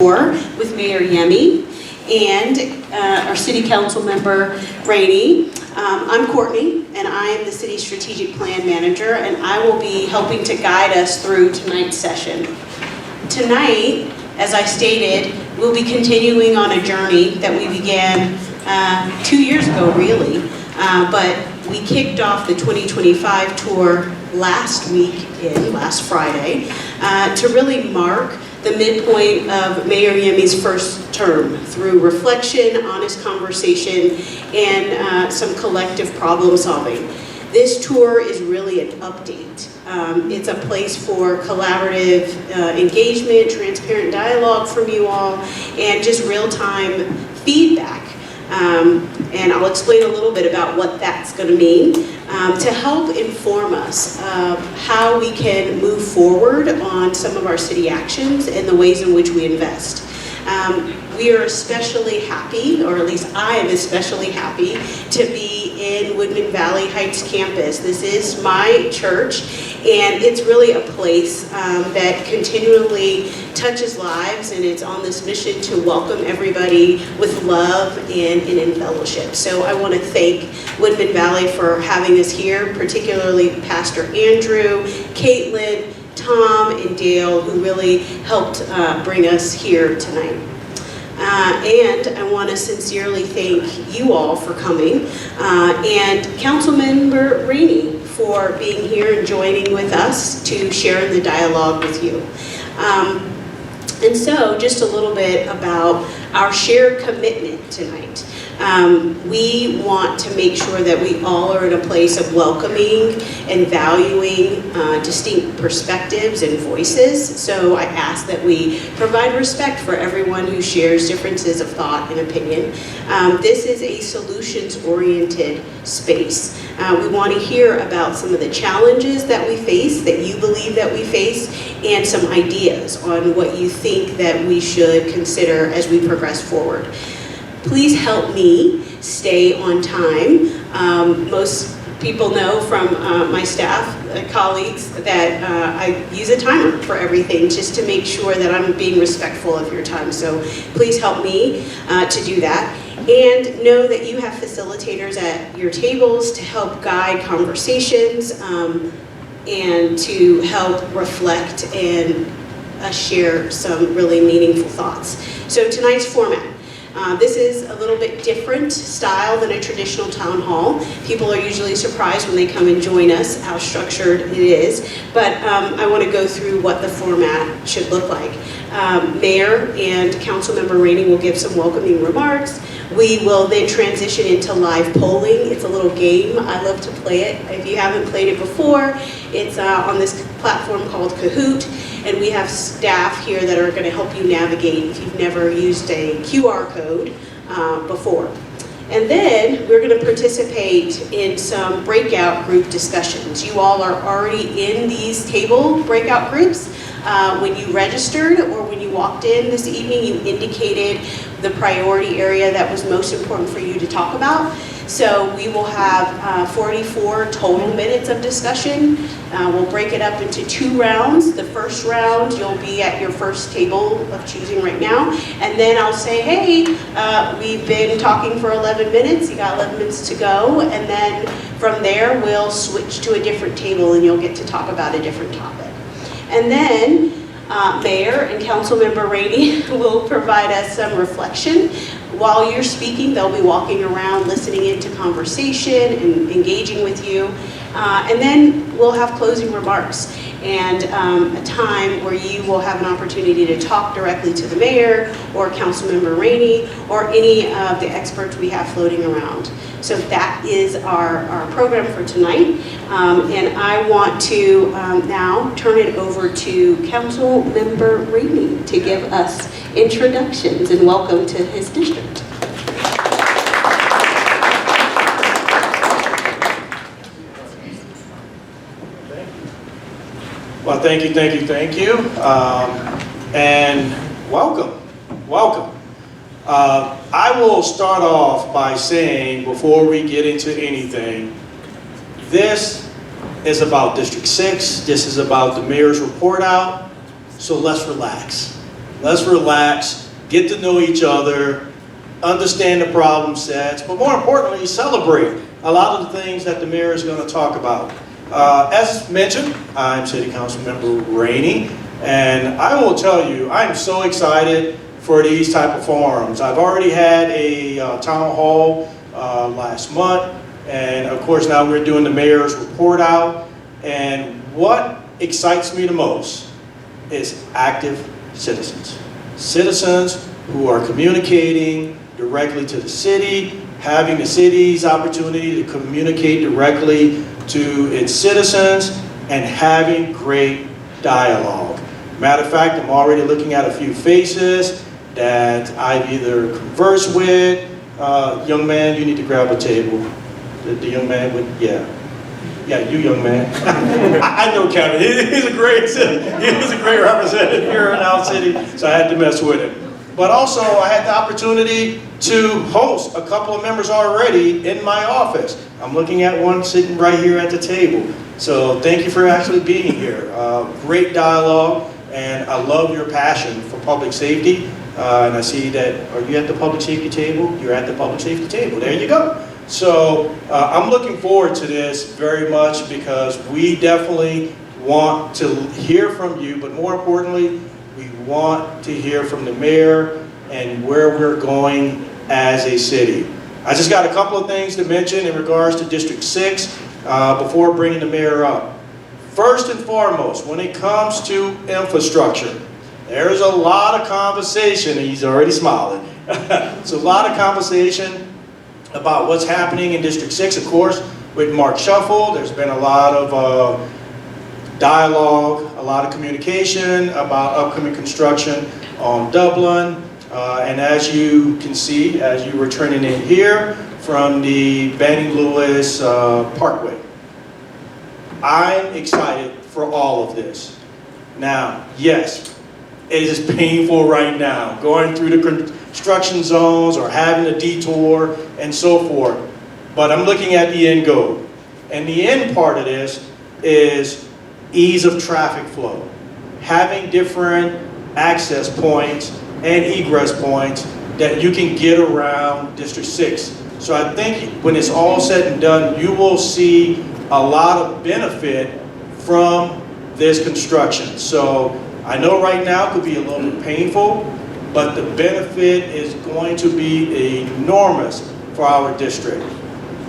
with Mayor Yemi and our City Council member Rainey. I'm Courtney, and I am the City Strategic Plan Manager, and I will be helping to guide us through tonight's session. Tonight, as I stated, we'll be continuing on a journey that we began 2 years ago, really, but we kicked off the 2025 tour last Friday, to really mark the midpoint of Mayor Yemi's first term through reflection, honest conversation, and some collective problem solving. This tour is really an update. It's a place for collaborative engagement, transparent dialogue from you all, and just real-time feedback. And I'll explain a little bit about what that's going to mean to help inform us of how we can move forward on some of our city actions and the ways in which we invest. We are especially happy, or at least I am especially happy, to be in Woodman Valley Heights campus. This is my church, and it's really a place that continually touches lives, and it's on this mission to welcome everybody with love and in fellowship. So I want to thank Woodman Valley for having us here, particularly Pastor Andrew, Caitlin, Tom, and Dale, who really helped bring us here tonight. And I want to sincerely thank you all for coming, and Councilmember Rainey for being here and joining with us to share in the dialogue with you. And so just a little bit about our shared commitment tonight. We want to make sure that we all are in a place of welcoming and valuing distinct perspectives and voices. So I ask that we provide respect for everyone who shares differences of thought and opinion. This is a solutions-oriented space. We want to hear about some of the challenges that we face, that you believe that we face, and some ideas on what you think that we should consider as we progress forward. Please help me stay on time. Most people know from my staff, colleagues, that I use a timer for everything just to make sure that I'm being respectful of your time. So please help me to do that. And know that you have facilitators at your tables to help guide conversations and to help reflect and share some really meaningful thoughts. So tonight's format. This is a little bit different style than a traditional town hall. People are usually surprised when they come and join us how structured it is, but I want to go through what the format should look like. Mayor and Councilmember Rainey will give some welcoming remarks. We will then transition into live polling. It's a little game. I love to play it. If you haven't played it before, it's on this platform called Kahoot. And we have staff here that are going to help you navigate if you've never used a QR code before. And then we're going to participate in some breakout group discussions. You all are already in these table breakout groups. When you registered or when you walked in this evening, you indicated the priority area that was most important for you to talk about. So we will have 44 total minutes of discussion. We'll break it up into 2 rounds. The first round, you'll be at your first table of choosing right now. And then I'll say, hey, we've been talking for 11 minutes. You got 11 minutes to go. And then from there, we'll switch to a different table and you'll get to talk about a different topic. And then Mayor and Councilmember Rainey will provide us some reflection. While you're speaking, they'll be walking around, listening into conversation and engaging with you. And then we'll have closing remarks and a time where you will have an opportunity to talk directly to the mayor or Councilmember Rainey or any of the experts we have floating around. So that is our program for tonight. And I want to now turn it over to Councilmember Rainey to give us introductions and welcome to his district. Well, thank you. And welcome. I will start off by saying, before we get into anything, this is about District 6. This is about the mayor's report out. So let's relax. let's relax, get to know each other, understand the problem sets, but more importantly, celebrate a lot of the things that the mayor is going to talk about. As mentioned, I'm City Council Member Rainey, and I will tell you, I'm so excited for these type of forums. I've already had a town hall last month, and of course now we're doing the mayor's report out, and what excites me the most is active citizens. Citizens who are communicating directly to the city, having the city's opportunity to communicate directly to its citizens, and having great dialogue. Matter of fact, I'm already looking at a few faces that I've either conversed with. Young man, you need to grab a table. The young man with, yeah, you young man. I know Kevin, he's a great representative here in our city, so I had to mess with him. But also, I had the opportunity to host a couple of members already in my office. I'm looking at one sitting right here at the table. So thank you for actually being here. Great dialogue, and I love your passion for public safety. And I see that, are you at the public safety table? You're at the public safety table, there you go. So I'm looking forward to this very much because we definitely want to hear from you, but more importantly, we want to hear from the mayor and where we're going as a city. I just got a couple of things to mention in regards to District 6 before bringing the mayor up. First and foremost, when it comes to infrastructure, there's a lot of conversation, and he's already smiling. It's a lot of conversation about what's happening in District 6, of course, with Mark Shuffle. There's been a lot of dialogue, a lot of communication about upcoming construction on Dublin. And as you can see, as you were turning in here from the Banning Lewis Parkway, I'm excited for all of this. Now, yes, it is painful right now, going through the construction zones or having a detour and so forth. But I'm looking at the end goal. And the end part of this is ease of traffic flow. Having different access points and egress points that you can get around District 6. So I think when it's all said and done, you will see a lot of benefit from this construction. So I know right now it could be a little bit painful, but the benefit is going to be enormous for our district.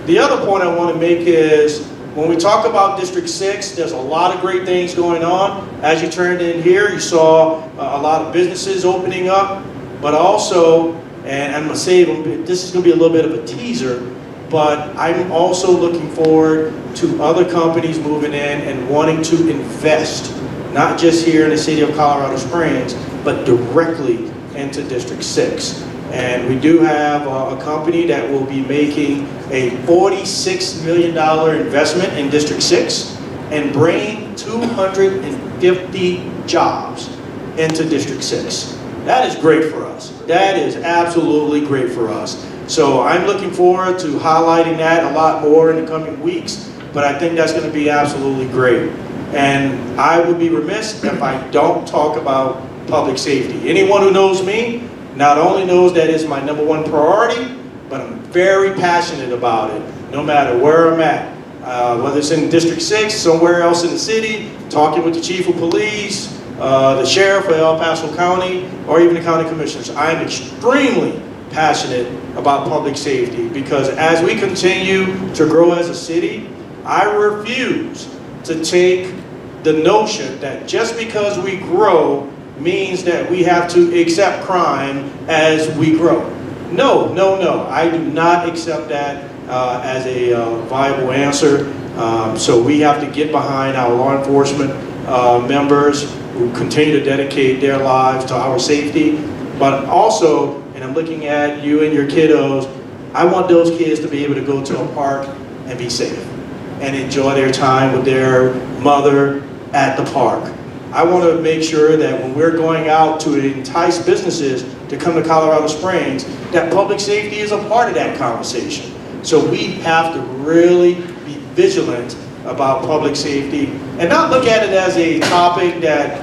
The other point I want to make is when we talk about District 6, there's a lot of great things going on. As you turned in here, you saw a lot of businesses opening up, but also, and I'm going to say this is going to be a little bit of a teaser, but I'm also looking forward to other companies moving in and wanting to invest, not just here in the city of Colorado Springs, but directly into District 6. And we do have a company that will be making a $46 million investment in District 6 and bringing 250 jobs into District 6. That is great for us. That is absolutely great for us. So I'm looking forward to highlighting that a lot more in the coming weeks, but I think that's going to be absolutely great. And I would be remiss if I don't talk about public safety. Anyone who knows me not only knows that it's my #1 priority, but I'm very passionate about it, no matter where I'm at. Whether it's in District 6, somewhere else in the city, talking with the chief of police, the sheriff of El Paso County, or even the county commissioners. I am extremely passionate about public safety because as we continue to grow as a city, I refuse to take the notion that just because we grow means that we have to accept crime as we grow. No, no, no. I do not accept that as a viable answer. So we have to get behind our law enforcement members who continue to dedicate their lives to our safety. But also, and I'm looking at you and your kiddos, I want those kids to be able to go to a park and be safe and enjoy their time with their mother at the park. I want to make sure that when we're going out to entice businesses to come to Colorado Springs, that public safety is a part of that conversation. So we have to really be vigilant about public safety and not look at it as a topic that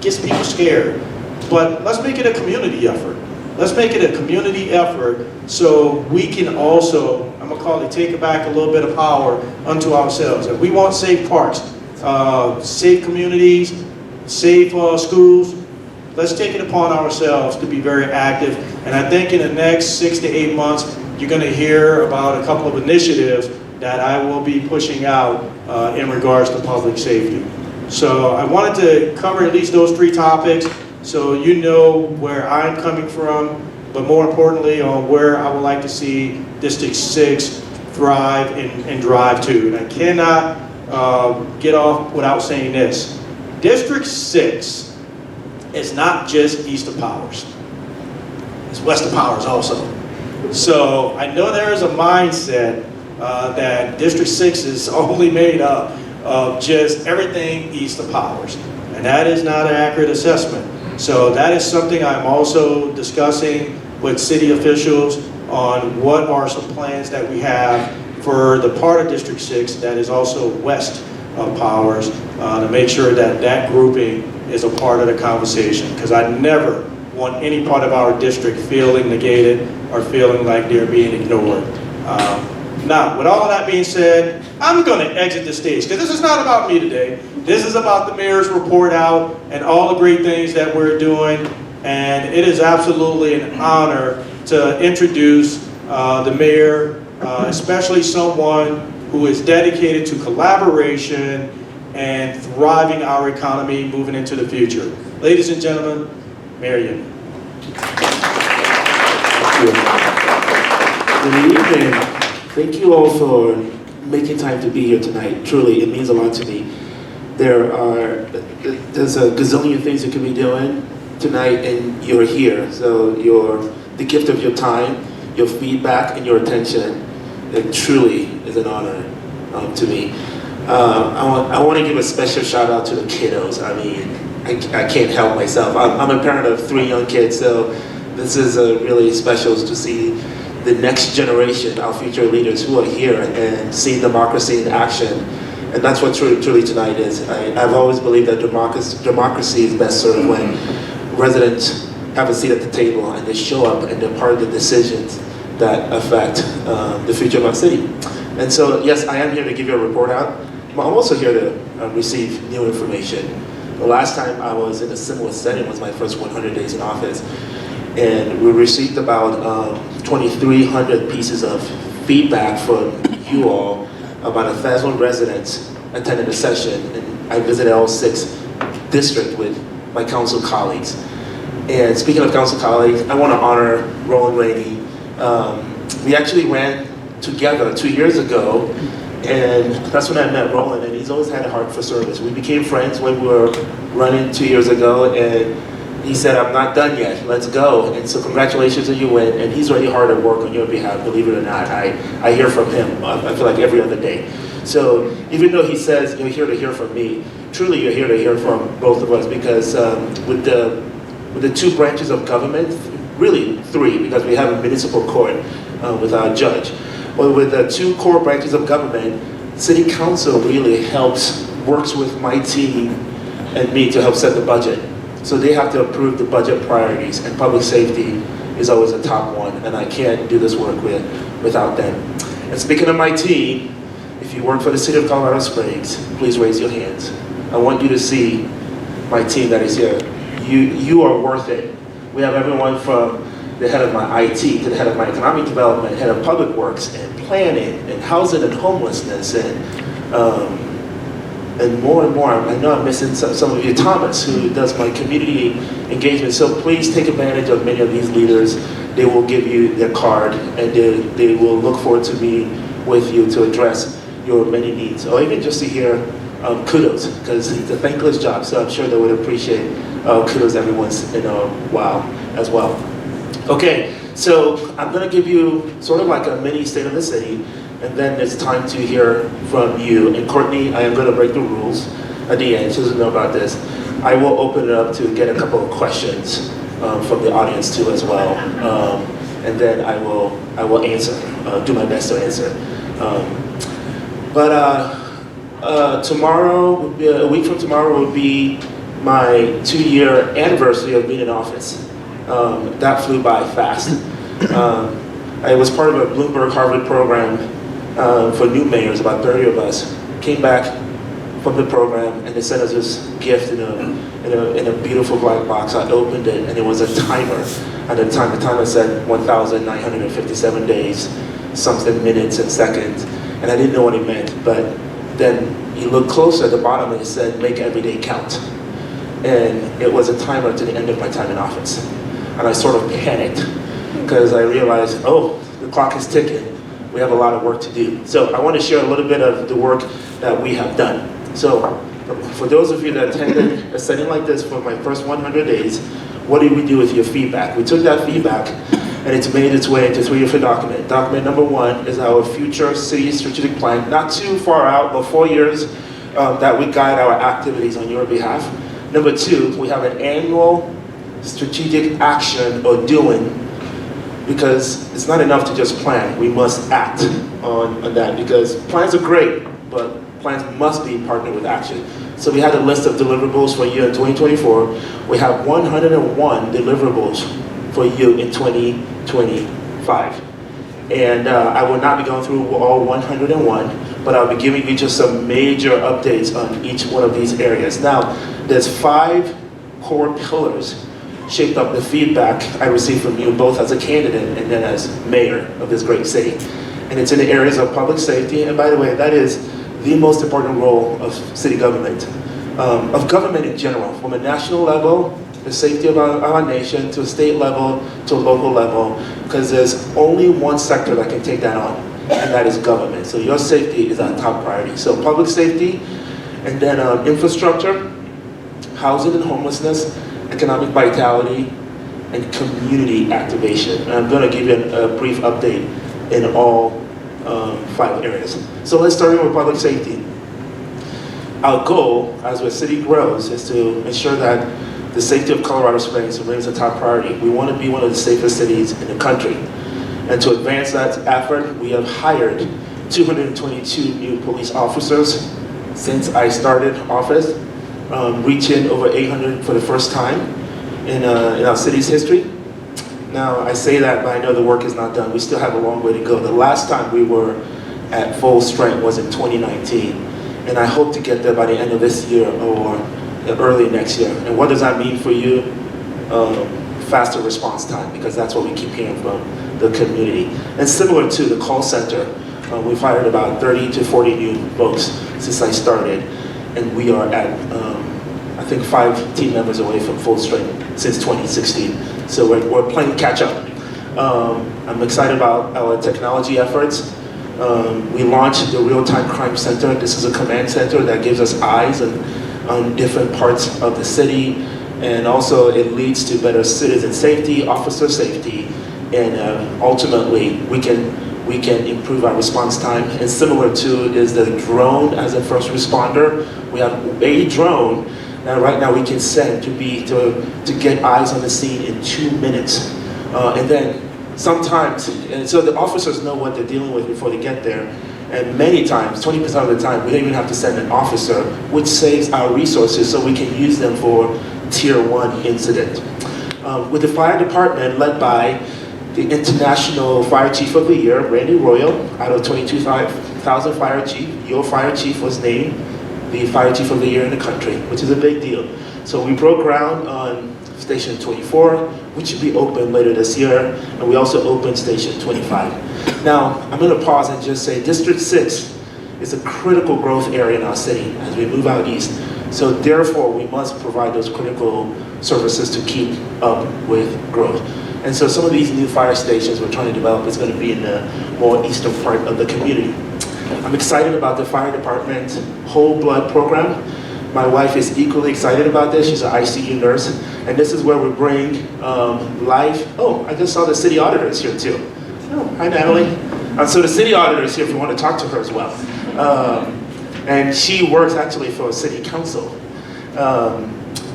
gets people scared. but let's make it a community effort. Let's make it a community effort so we can also, I'm gonna call it, take it back a little bit of power unto ourselves. If we want safe parks, safe communities, safe schools, let's take it upon ourselves to be very active. And I think in the next 6 to 8 months, you're gonna hear about a couple of initiatives that I will be pushing out in regards to public safety. So I wanted to cover at least those 3 topics so you know where I'm coming from, but more importantly on where I would like to see District 6 thrive and drive to. And I cannot get off without saying this. District 6 is not just east of Powers, it's west of Powers also. So I know there is a mindset that District 6 is only made up of just everything east of Powers, and that is not an accurate assessment. So that is something I'm also discussing with city officials on what are some plans that we have for the part of District 6 that is also west of Powers to make sure that that grouping is a part of the conversation, because I never want any part of our district feeling negated or feeling like they're being ignored. Now, with all of that being said, I'm going to exit the stage, because this is not about me today. This is about the mayor's report out and all the great things that we're doing, and it is absolutely an honor to introduce the mayor, especially someone who is dedicated to collaboration and thriving our economy moving into the future. Ladies and gentlemen, Mayor Rainey. Good evening. Thank you all for making time to be here tonight. Truly, it means a lot to me. There's a gazillion things you could be doing tonight, and you're here. So the gift of your time, your feedback, and your attention, it truly is an honor to me. I want to give a special shout out to the kiddos. I mean, I can't help myself. I'm a parent of 3 young kids, so this is really special to see the next generation, our future leaders who are here and see democracy in action. And that's what truly tonight is. I've always believed that democracy is best served when residents have a seat at the table and they show up and they're part of the decisions that affect the future of our city. And so, yes, I am here to give you a report out, but I'm also here to receive new information. The last time I was in a similar setting was my first 100 days in office. And we received about 2,300 pieces of feedback from you all. About 1,000 residents attended a session, and I visited all 6 districts with my council colleagues. And speaking of council colleagues, I want to honor Roland Rainey. We actually ran together 2 years ago, and that's when I met Roland, and he's always had a heart for service. We became friends when we were running 2 years ago, and he said, I'm not done yet, let's go. And so congratulations on you win, and he's already hard at work on your behalf, believe it or not. I hear from him, I feel like every other day. So even though he says you're here to hear from me, truly you're here to hear from both of us, because with the 2 branches of government, really 3, because we have a municipal court with our judge. But with the 2 core branches of government, city council really works with my team and me to help set the budget. So they have to approve the budget priorities, and public safety is always a top one, and I can't do this work without them. And speaking of my team, if you work for the city of Colorado Springs, please raise your hands. I want you to see my team that is here. You are worth it. We have everyone from the head of my IT to the head of my economic development, head of public works and planning and housing and homelessness and more and more. I know I'm missing some of you. Thomas, who does my community engagement. So please take advantage of many of these leaders. They will give you their card, and they will look forward to meeting with you to address your many needs, or even just to hear kudos, because it's a thankless job. So I'm sure they would appreciate kudos every once in a while as well. Okay, so I'm going to give you sort of like a mini state of the city, and then it's time to hear from you. And Courtney, I am going to break the rules at the end. She doesn't know about this. I will open it up to get a couple of questions from the audience too as well, and then I will answer, do my best to answer. Tomorrow, a week from tomorrow, will be my 2-year anniversary of being in office. That flew by fast. I was part of a Bloomberg Harvard program for new mayors, about 30 of us. Came back from the program and they sent us this gift in a beautiful black box. I opened it and it was a timer. At the timer said 1,957 days, something minutes and seconds. And I didn't know what it meant, but then you look closer at the bottom and it said, make every day count. And it was a timer to the end of my time in office. And I sort of panicked because I realized, oh, the clock is ticking. We have a lot of work to do. So I want to share a little bit of the work that we have done. So for those of you that attended a setting like this for my first 100 days, what did we do with your feedback? We took that feedback and it's made its way into 3 different documents. Document number 1 is our future city strategic plan, not too far out, but 4 years that we guide our activities on your behalf. Number 2, we have an annual strategic action or doing, because it's not enough to just plan. We must act on that, because plans are great, but plans must be partnered with action. So we had a list of deliverables for you in 2024. We have 101 deliverables for you in 2025. And I will not be going through all 101, but I'll be giving you just some major updates on each one of these areas. Now, there's 5 core pillars shaped up the feedback I received from you, both as a candidate and then as mayor of this great city. And it's in the areas of public safety, and by the way, that is the most important role of city government, of government in general, from a national level, the safety of our nation, to a state level, to a local level, because there's only one sector that can take that on, and that is government. So your safety is our top priority. So public safety, and then infrastructure, housing and homelessness, economic vitality, and community activation. And I'm going to give you a brief update in all 5 areas. So let's start with public safety. Our goal, as our city grows, is to ensure that the safety of Colorado Springs remains a top priority. We want to be one of the safest cities in the country. And to advance that effort, we have hired 222 new police officers since I started office, reaching over 800 for the first time in our city's history. Now, I say that, but I know the work is not done. We still have a long way to go. The last time we were at full strength was in 2019, and I hope to get there by the end of this year or early next year. And what does that mean for you? Faster response time, because that's what we keep hearing from the community. And similar to the call center, we've hired about 30 to 40 new folks since I started, and we are at, I think, 5 team members away from full strength since 2016. So we're playing catch up. I'm excited about our technology efforts. We launched the Real-Time Crime Center. This is a command center that gives us eyes on different parts of the city, and also it leads to better citizen safety, officer safety, and ultimately we can improve our response time. And similar to is the drone as a first responder. We have a drone that right now we can send to get eyes on the scene in 2 minutes. And then sometimes, and so the officers know what they're dealing with before they get there. And many times, 20% of the time, we don't even have to send an officer, which saves our resources so we can use them for tier 1 incident. With the fire department led by the International Fire Chief of the Year, Rainey Royal, out of 22,000 fire chief, your fire chief was named the Fire Chief of the Year in the country, which is a big deal. So we broke ground on Station 24, which should be open later this year, and we also opened Station 25. Now, I'm going to pause and just say District 6 is a critical growth area in our city as we move out east. So therefore, we must provide those critical services to keep up with growth. And so some of these new fire stations we're trying to develop is going to be in the more eastern part of the community. I'm excited about the fire department whole blood program. My wife is equally excited about this. She's an ICU nurse. And this is where we bring life. Oh, I just saw the city auditor is here too. Oh, hi Natalie. So the city auditor is here if you want to talk to her as well. And she works actually for a city council.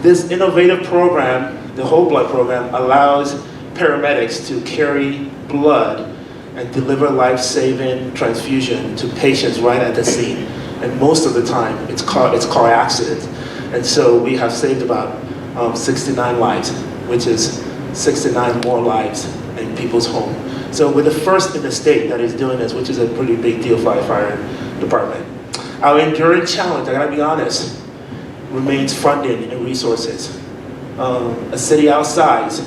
This innovative program, the whole blood program, allows paramedics to carry blood and deliver life-saving transfusion to patients right at the scene. And most of the time, it's car accidents. And so we have saved about 69 lives, which is 69 more lives in people's home. So we're the first in the state that is doing this, which is a pretty big deal for our fire department. Our enduring challenge, I gotta be honest, remains funding and resources. A city our size,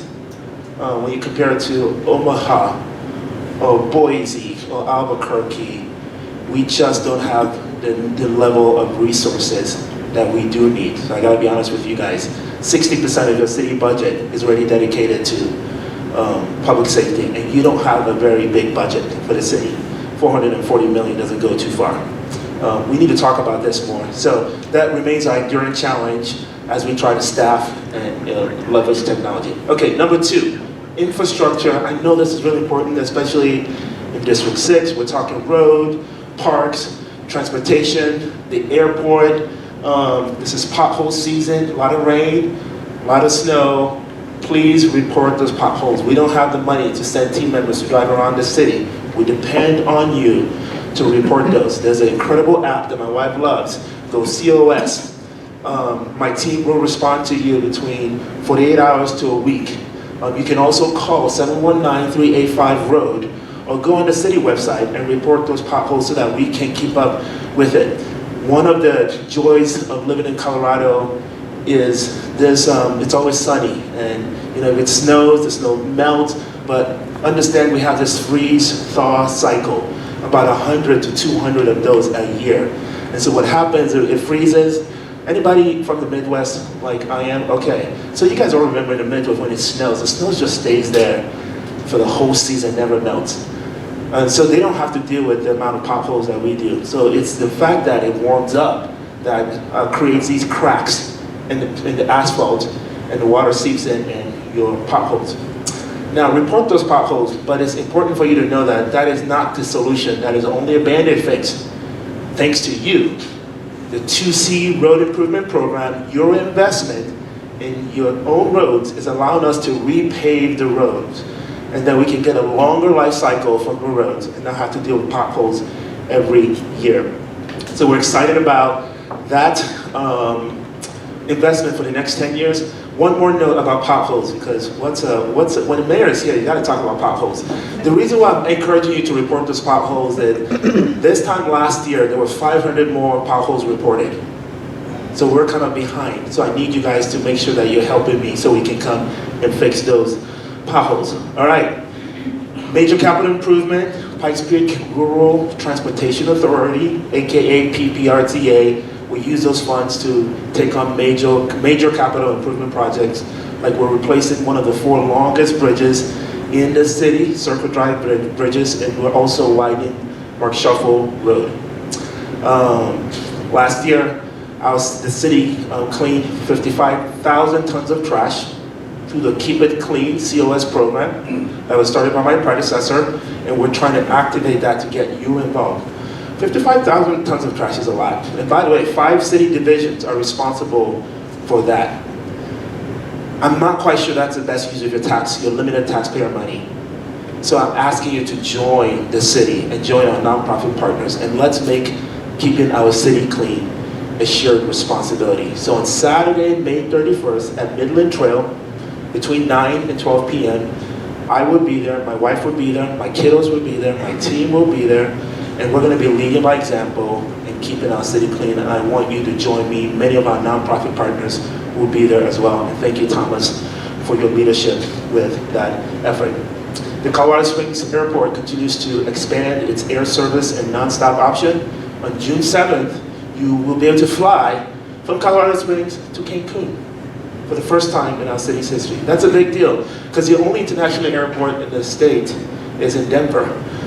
when you compare it to Omaha, or Boise, or Albuquerque, we just don't have the level of resources that we do need. So I gotta be honest with you guys. 60% of your city budget is already dedicated to public safety, and you don't have a very big budget for the city. 440 million doesn't go too far. We need to talk about this more. So that remains our enduring challenge as we try to staff and leverage technology. Okay, number 2, infrastructure. I know this is really important, especially in District 6. We're talking road, parks, transportation, the airport. This is pothole season, a lot of rain, a lot of snow. Please report those potholes. We don't have the money to send team members to drive around the city. We depend on you to report those. There's an incredible app that my wife loves, Go COS. My team will respond to you between 48 hours to a week. You can also call 719-385-ROAD or go on the city website and report those potholes so that we can keep up with it. One of the joys of living in Colorado is it's always sunny, and if it snows, the snow melts, but understand we have this freeze-thaw cycle, about 100 to 200 of those a year. And so what happens, it freezes. Anybody from the Midwest like I am? Okay, so you guys all remember in the Midwest when it snows, the snow just stays there for the whole season, never melts. And so they don't have to deal with the amount of potholes that we do. So it's the fact that it warms up that creates these cracks in the asphalt, and the water seeps in your potholes. Now, report those potholes, but it's important for you to know that that is not the solution. That is only a Band-Aid fix. Thanks to you, the 2C Road Improvement Program, your investment in your own roads is allowing us to repave the roads, and then we can get a longer life cycle from the roads and not have to deal with potholes every year. So we're excited about that investment for the next 10 years. One more note about potholes, because when the mayor is here, you got to talk about potholes. The reason why I'm encouraging you to report those potholes is that this time last year, there were 500 more potholes reported. So we're kind of behind. So I need you guys to make sure that you're helping me so we can come and fix those potholes. All right. Major capital improvement, Pikes Peak Rural Transportation Authority, AKA PPRTA. We use those funds to take on major capital improvement projects, like we're replacing one of the 4 longest bridges in the city, Circle Drive bridges, and we're also widening Mark Shuffle Road. Last year, the city cleaned 55,000 tons of trash through the Keep It Clean COS program that was started by my predecessor, and we're trying to activate that to get you involved. 55,000 tons of trash is a lot. And by the way, 5 city divisions are responsible for that. I'm not quite sure that's the best use of your limited taxpayer money. So I'm asking you to join the city and join our nonprofit partners, and let's make keeping our city clean a shared responsibility. So on Saturday, May 31st at Midland Trail, between 9 and 12 p.m., I would be there, my wife would be there, my kiddos would be there, my team will be there, and we're going to be leading by example and keeping our city clean. And I want you to join me. Many of our nonprofit partners will be there as well. And thank you, Thomas, for your leadership with that effort. The Colorado Springs Airport continues to expand its air service and nonstop option. On June 7th, you will be able to fly from Colorado Springs to Cancun for the first time in our city's history. That's a big deal, because the only international airport in the state is in Denver.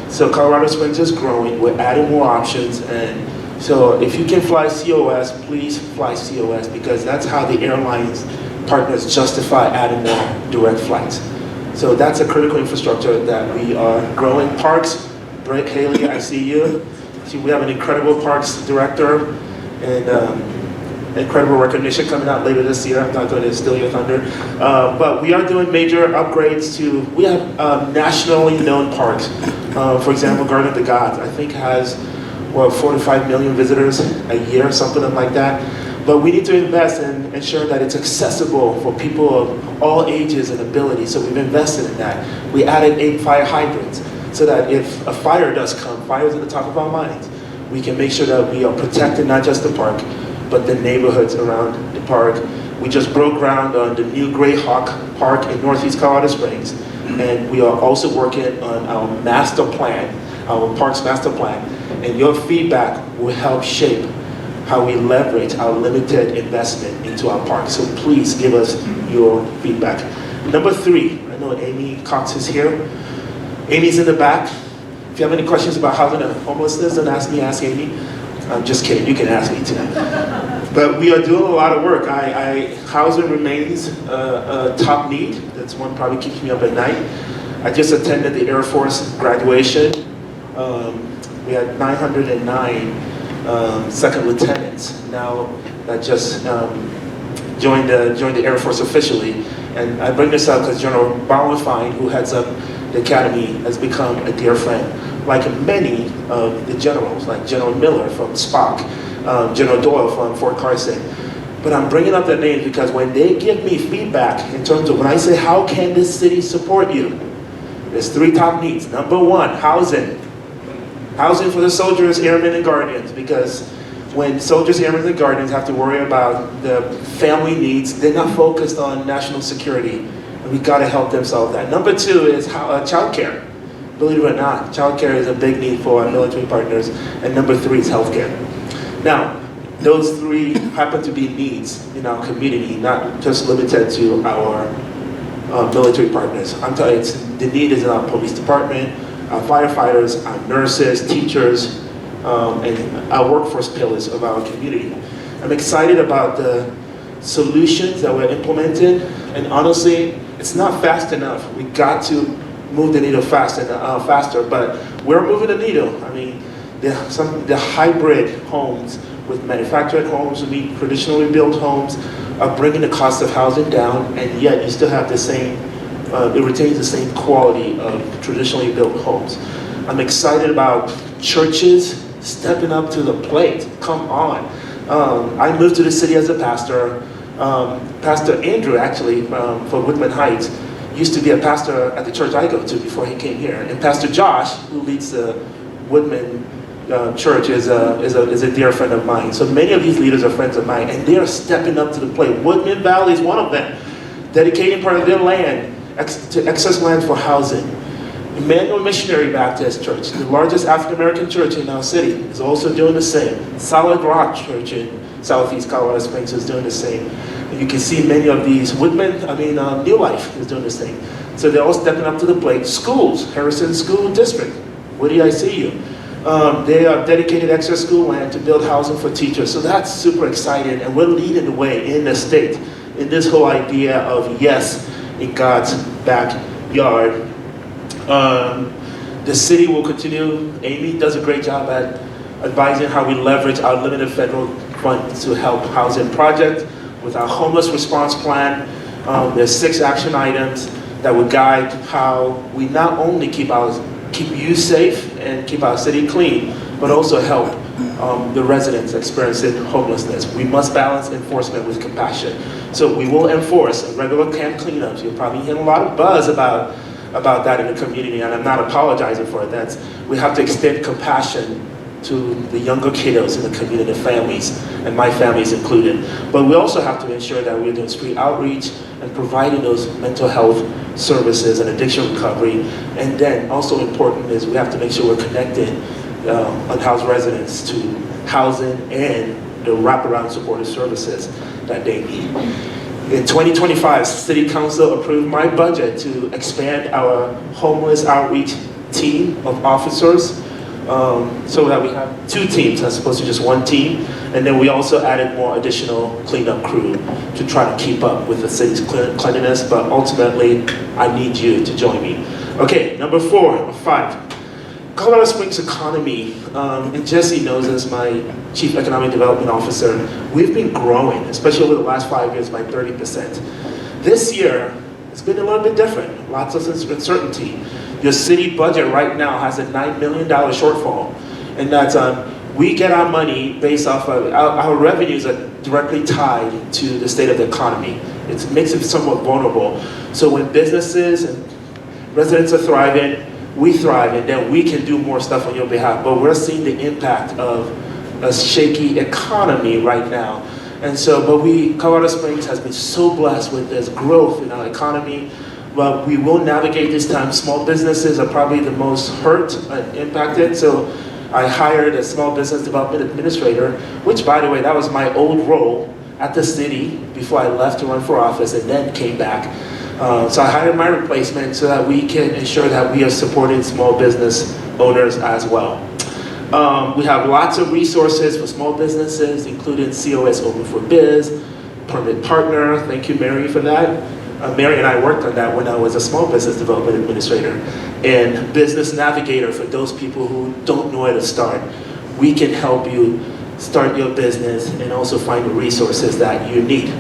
So Colorado Springs is growing, we're adding more options, and so if you can fly COS, please fly COS, because that's how the airlines partners justify adding more direct flights. So that's a critical infrastructure that we are growing. Parks, Brett Haley, I see you. See, we have an incredible parks director, and incredible recognition coming out later this year. I'm not going to steal your thunder. But we are doing major upgrades to, we have nationally known parks. For example, Garden of the Gods, I think has, 4 to 5 million visitors a year, something like that. But we need to invest in ensuring that it's accessible for people of all ages and abilities. So we've invested in that. We added 8 fire hydrants so that if a fire does come, fire's at the top of our minds, we can make sure that we are protecting not just the park, but the neighborhoods around the park. We just broke ground on the new Greyhawk Park in Northeast Colorado Springs, and we are also working on our master plan, our parks master plan, and your feedback will help shape how we leverage our limited investment into our parks. So please give us your feedback. Number 3, I know Amy Cox is here. Amy's in the back. If you have any questions about housing and homelessness, don't ask me, ask Amy. I'm just kidding, you can ask me too. But we are doing a lot of work. Housing remains a top need. That's one probably keeps me up at night. I just attended the Air Force graduation. We had 909 second lieutenants now that just joined the Air Force officially. And I bring this up because General Bauerfein, who heads up the academy, has become a dear friend. Like many of the generals, like General Miller from Spock, General Doyle from Fort Carson. But I'm bringing up their names because when they give me feedback in terms of when I say, how can this city support you? There's 3 top needs. Number 1, housing. Housing for the soldiers, airmen, and guardians, because when soldiers, airmen, and guardians have to worry about the family needs, they're not focused on national security, and we got to help them solve that. Number 2 is childcare. Believe it or not, childcare is a big need for our military partners, and number 3 is healthcare. Now, those 3 happen to be needs in our community, not just limited to our military partners. I'm telling you, the need is in our police department, our firefighters, our nurses, teachers, and our workforce pillars of our community. I'm excited about the solutions that we're implementing, and honestly, it's not fast enough. We got to move the needle faster, but we're moving the needle. I mean, the hybrid homes with manufactured homes, we meet traditionally built homes, are bringing the cost of housing down, and yet you still have the same, it retains the same quality of traditionally built homes. I'm excited about churches stepping up to the plate. Come on. I moved to the city as a pastor. Pastor Andrew, actually, from Woodman Heights, used to be a pastor at the church I go to before he came here. And Pastor Josh, who leads the Woodman church, is a dear friend of mine. So many of these leaders are friends of mine, and they are stepping up to the plate. Woodman Valley is one of them, dedicating part of their land to excess land for housing. Emmanuel Missionary Baptist Church, the largest African-American church in our city, is also doing the same. Solid Rock Church in Southeast Colorado Springs is doing the same. And you can see many of these. New Life is doing the same. So they're all stepping up to the plate. Schools, Harrison School District, Woody, I see you. They are dedicated extra school land to build housing for teachers. So that's super exciting, and we're leading the way in the state in this whole idea of yes in God's backyard. The city will continue. Amy does a great job at advising how we leverage our limited federal funds to help housing projects. With our homeless response plan, there's 6 action items that will guide how we not only keep you safe and keep our city clean, but also help the residents experiencing homelessness. We must balance enforcement with compassion. So we will enforce regular camp cleanups. You'll probably hear a lot of buzz about that in the community, and I'm not apologizing for it. We have to extend compassion to the younger kiddos in the community, families, and my family is included. But we also have to ensure that we're doing street outreach and providing those mental health services and addiction recovery. And then also important is we have to make sure we're connecting unhoused residents to housing and the wraparound supportive services that they need. In 2025, City Council approved my budget to expand our homeless outreach team of officers so that we have 2 teams as opposed to just 1 team. And then we also added more additional cleanup crew to try to keep up with the city's cleanliness, but ultimately, I need you to join me. Okay, number 4 or 5. Colorado Springs economy, and Jesse knows as my Chief Economic Development Officer, we've been growing, especially over the last 5 years, by 30%. This year, it's been a little bit different, lots of uncertainty. Your city budget right now has a $9 million shortfall, and that's we get our money based off of, our revenues are directly tied to the state of the economy. It makes it somewhat vulnerable. So when businesses and residents are thriving, we thrive, and then we can do more stuff on your behalf. But we're seeing the impact of a shaky economy right now. And so, Colorado Springs has been so blessed with this growth in our economy. But we will navigate this time. Small businesses are probably the most hurt and impacted. So I hired a small business development administrator, which, by the way, that was my old role at the city before I left to run for office and then came back. So I hired my replacement so that we can ensure that we are supporting small business owners as well. We have lots of resources for small businesses, including COS Open for Biz, Permit Partner. Thank you, Mary, for that. Mary and I worked on that when I was a small business development administrator. And Business Navigator for those people who don't know where to start. We can help you start your business and also find the resources that you need.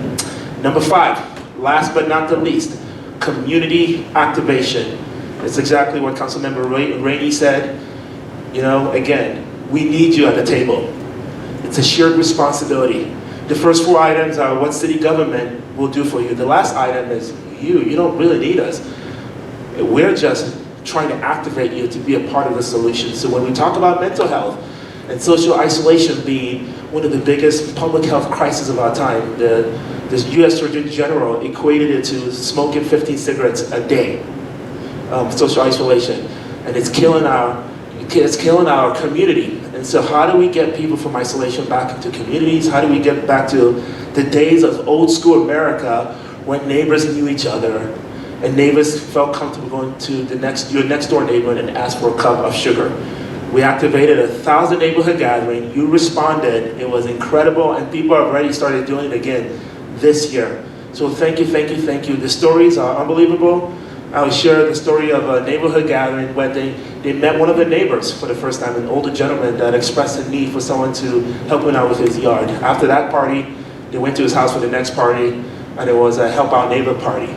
Number 5, last but not the least, community activation. It's exactly what Councilmember Rainey said. You know, again, we need you at the table. It's a shared responsibility. The first 4 items are what city government will do for you. The last item is you. You don't really need us. We're just trying to activate you to be a part of the solution. So when we talk about mental health and social isolation being one of the biggest public health crises of our time, the U.S. Surgeon General equated it to smoking 15 cigarettes a day, social isolation, and it's killing our community. And so how do we get people from isolation back into communities? How do we get back to the days of old school America when neighbors knew each other and neighbors felt comfortable going to your next door neighbor and ask for a cup of sugar? We activated 1,000 neighborhood gatherings. You responded. It was incredible, and people have already started doing it again this year. So thank you, thank you, thank you. The stories are unbelievable. I'll share the story of a neighborhood gathering where they met one of their neighbors for the first time, an older gentleman that expressed a need for someone to help him out with his yard. After that party, they went to his house for the next party, and it was a help out neighbor party.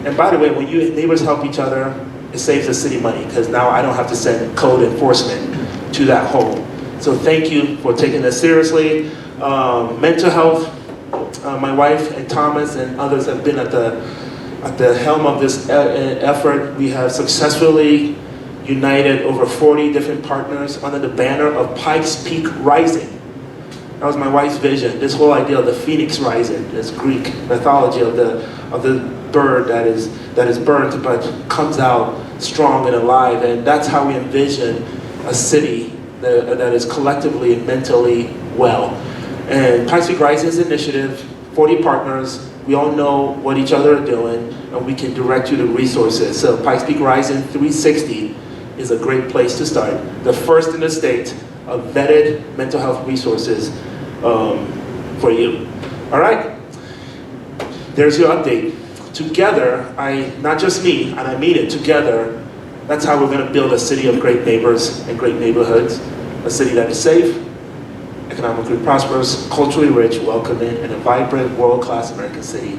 And by the way, when neighbors help each other, it saves the city money, because now I don't have to send code enforcement to that home. So thank you for taking this seriously. Mental health, my wife and Thomas and others have been at the helm of this effort. We have successfully united over 40 different partners under the banner of Pikes Peak Rising. That was my wife's vision. This whole idea of the phoenix rising, this Greek mythology of the bird that is burnt but comes out strong and alive. And that's how we envision a city that is collectively and mentally well. And Pikes Peak Rising's initiative, 40 partners, we all know what each other are doing, and we can direct you to resources. So Pikes Peak Rising 360 is a great place to start. The first in the state of vetted mental health resources for you. All right, there's your update. Together, not just me, and I mean it, together, that's how we're going to build a city of great neighbors and great neighborhoods, a city that is safe, economically prosperous, culturally rich, welcoming, and a vibrant, world-class American city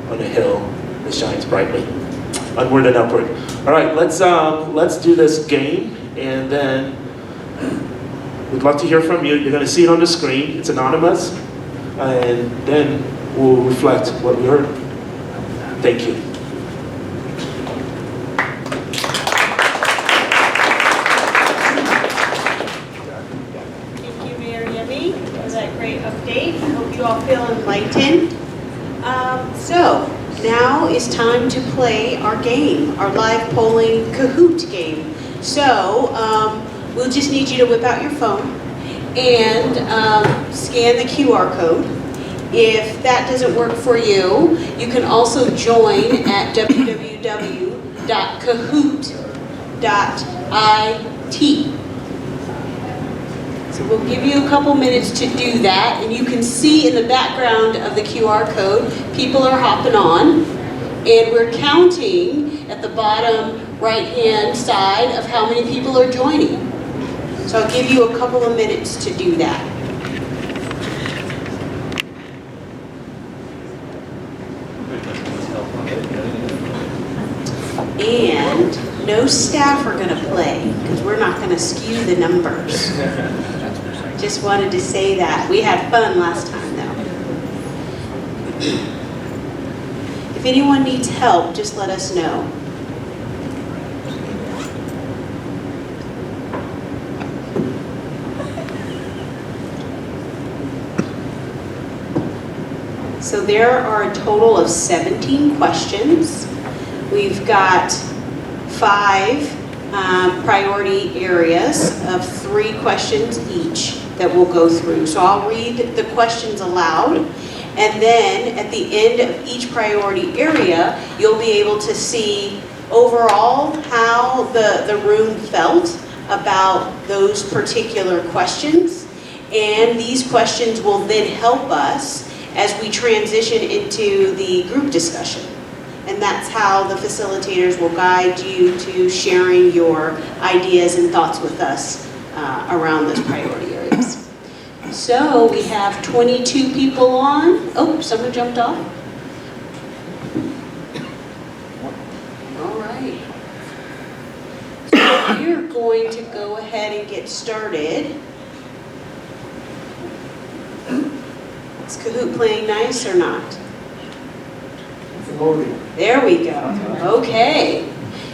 on a hill that shines brightly. Onward and upward. All right, let's do this game, and then we'd love to hear from you. You're going to see it on the screen. It's anonymous, and then we'll reflect what we heard. Thank you. Update. I hope you all feel enlightened. So now is time to play our game, our live polling Kahoot game. So we'll just need you to whip out your phone and scan the QR code. If that doesn't work for you, you can also join at www.kahoot.it. So we'll give you a couple minutes to do that, and you can see in the background of the QR code, people are hopping on, and we're counting at the bottom right-hand side of how many people are joining. So I'll give you a couple of minutes to do that. And no staff are going to play, because we're not going to skew the numbers. Just wanted to say that. We had fun last time though. If anyone needs help, just let us know. So there are a total of 17 questions. We've got 5 priority areas of 3 questions each that we'll go through. So I'll read the questions aloud, and then at the end of each priority area, you'll be able to see overall how the room felt about those particular questions. And these questions will then help us as we transition into the group discussion. And that's how the facilitators will guide you to sharing your ideas and thoughts with us around those priority areas. So we have 22 people on. Oh, someone jumped off. All right. So we're going to go ahead and get started. Is Kahoot playing nice or not? There we go. Okay.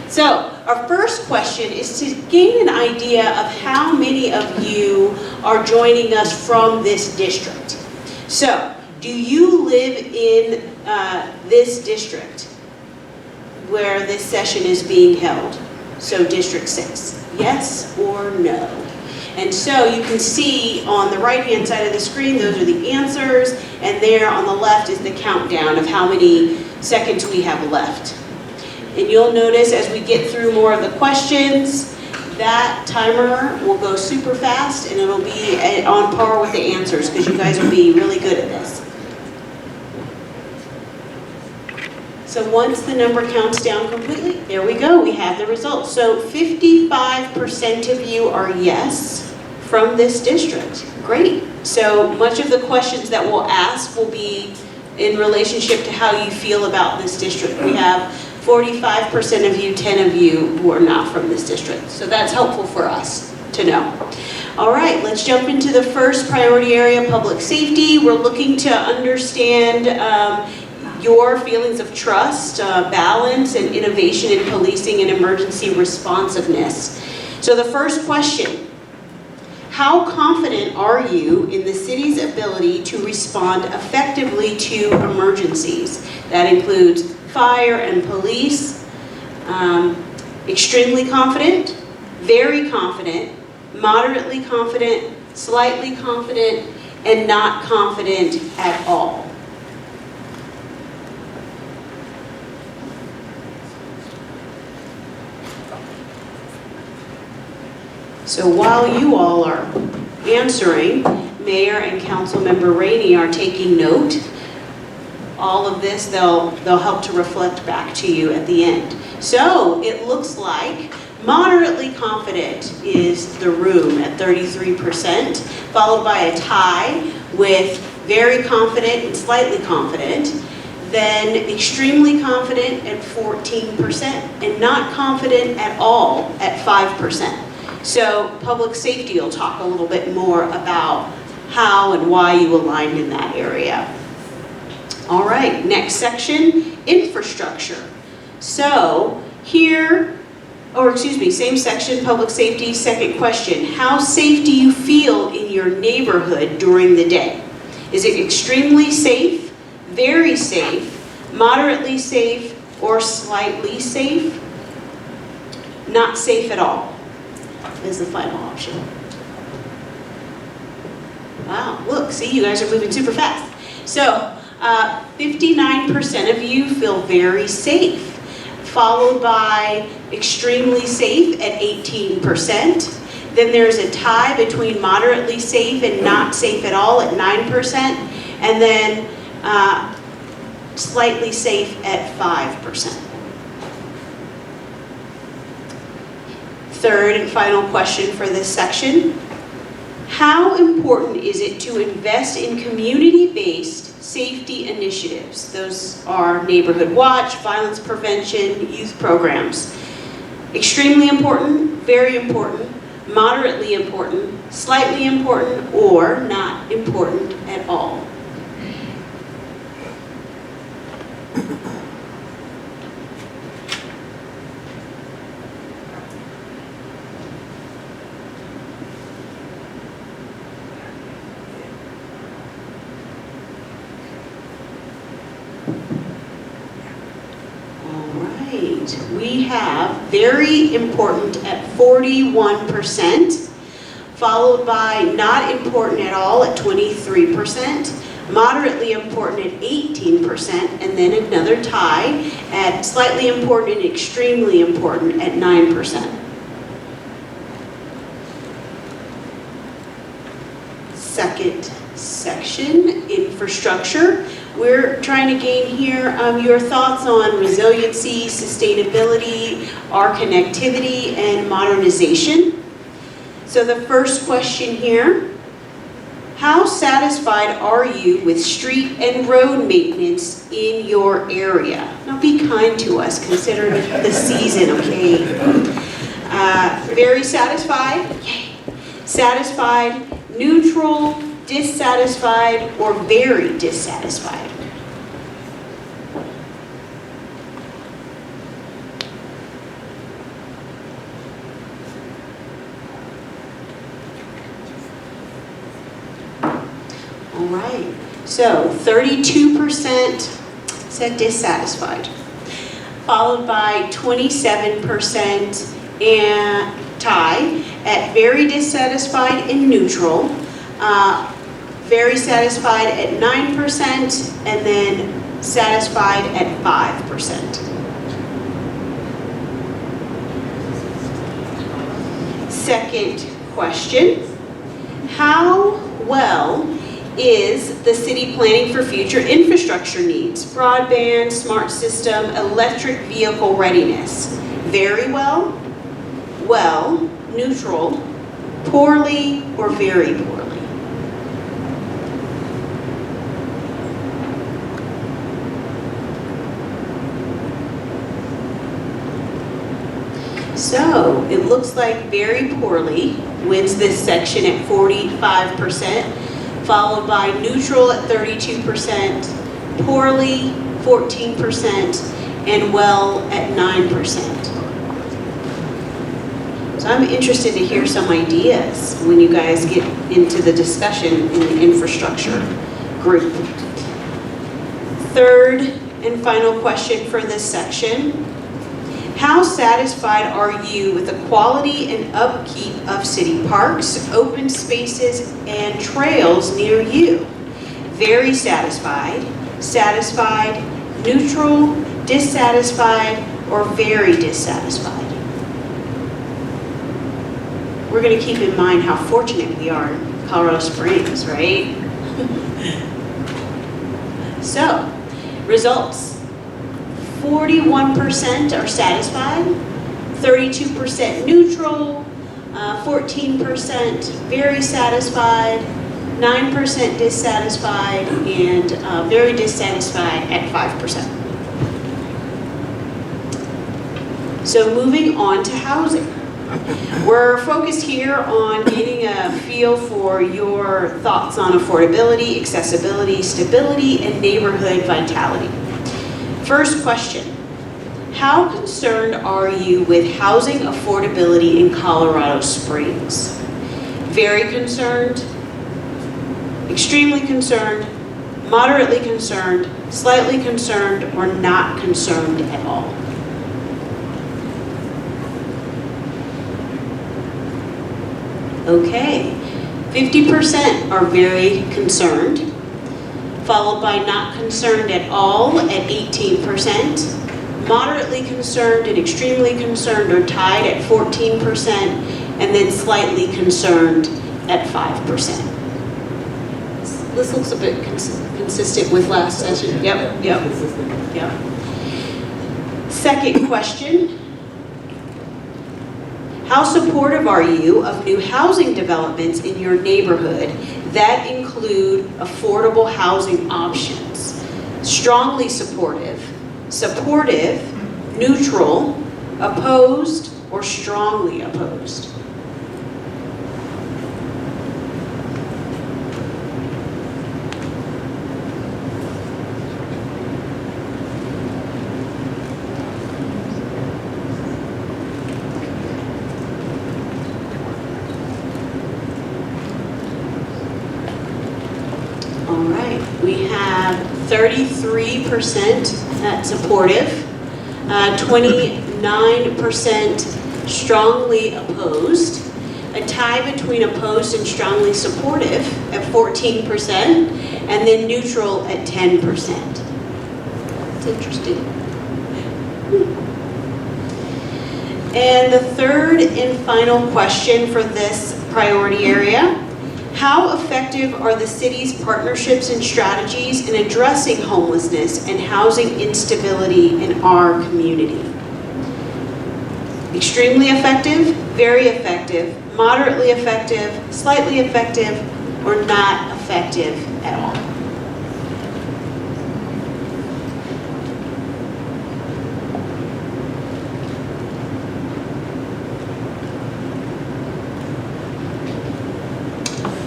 So our first question is to gain an idea of how many of you are joining us from this district. So, do you live in this district where this session is being held? So District 6, yes or no? And so you can see on the right-hand side of the screen, those are the answers, and there on the left is the countdown of how many seconds we have left. And you'll notice as we get through more of the questions, that timer will go super fast and it'll be on par with the answers because you guys will be really good at this. So once the number counts down completely, there we go, we have the results. So 55% of you are yes from this district. Great. So much of the questions that we'll ask will be in relationship to how you feel about this district. We have 45% of you, 10 of you who are not from this district. So that's helpful for us to know. All right, let's jump into the first priority area, public safety. We're looking to understand your feelings of trust, balance, and innovation in policing and emergency responsiveness. So the first question, how confident are you in the city's ability to respond effectively to emergencies? That includes fire and police, extremely confident, very confident, moderately confident, slightly confident, and not confident at all. So while you all are answering, Mayor and Councilmember Rainey are taking note. All of this, they'll help to reflect back to you at the end. So it looks like moderately confident is the room at 33%, followed by a tie with very confident and slightly confident, then extremely confident at 14%, and not confident at all at 5%. So public safety will talk a little bit more about how and why you aligned in that area. All right, next section, infrastructure. So here, same section, public safety, second question. How safe do you feel in your neighborhood during the day? Is it extremely safe, very safe, moderately safe, or slightly safe? Not safe at all is the final option. Wow, look, see, you guys are moving super fast. So 59% of you feel very safe, followed by extremely safe at 18%. Then there's a tie between moderately safe and not safe at all at 9%, and then slightly safe at 5%. Third and final question for this section. How important is it to invest in community-based safety initiatives? Those are neighborhood watch, violence prevention, youth programs. Extremely important, very important, moderately important, slightly important, or not important at all. We have very important at 41%, followed by not important at all at 23%, moderately important at 18%, and then another tie at slightly important and extremely important at 9%. Second section, infrastructure. We're trying to gain here your thoughts on resiliency, sustainability, our connectivity, and modernization. So the first question here, how satisfied are you with street and road maintenance in your area? Now be kind to us, consider the season, okay? Very satisfied, yay. Satisfied, neutral, dissatisfied, or very dissatisfied? All right, so 32% said dissatisfied, followed by 27% and tie at very dissatisfied and neutral, very satisfied at 9%, and then satisfied at 5%. Second question, how well is the city planning for future infrastructure needs? Broadband, smart system, electric vehicle readiness. Very well, well, neutral, poorly, or very poorly? So it looks like very poorly wins this section at 45%, followed by neutral at 32%, poorly 14%, and well at 9%. So I'm interested to hear some ideas when you guys get into the discussion in the infrastructure group. Third and final question for this section. How satisfied are you with the quality and upkeep of city parks, open spaces, and trails near you? Very satisfied, satisfied, neutral, dissatisfied, or very dissatisfied? We're going to keep in mind how fortunate we are in Colorado Springs, right? So, results. 41% are satisfied, 32% neutral, 14% very satisfied, 9% dissatisfied, and very dissatisfied at 5%. So moving on to housing. We're focused here on getting a feel for your thoughts on affordability, accessibility, stability, and neighborhood vitality. First question, how concerned are you with housing affordability in Colorado Springs? Very concerned, extremely concerned, moderately concerned, slightly concerned, or not concerned at all? Okay, 50% are very concerned, followed by not concerned at all at 18%, moderately concerned and extremely concerned are tied at 14%, and then slightly concerned at 5%. This looks a bit consistent with last session. Yep. Second question. How supportive are you of new housing developments in your neighborhood that include affordable housing options? Strongly supportive, supportive, neutral, opposed, or strongly opposed? 33% at supportive, 29% strongly opposed, a tie between opposed and strongly supportive at 14%, and then neutral at 10%. It's interesting. And the third and final question for this priority area: how effective are the city's partnerships and strategies in addressing homelessness and housing instability in our community? Extremely effective, very effective, moderately effective, slightly effective, or not effective at all.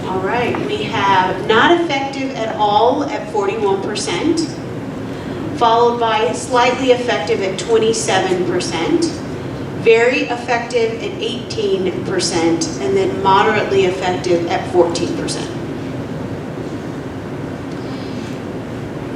All right, we have not effective at all at 41%, followed by slightly effective at 27%, very effective at 18%, and then moderately effective at 14%.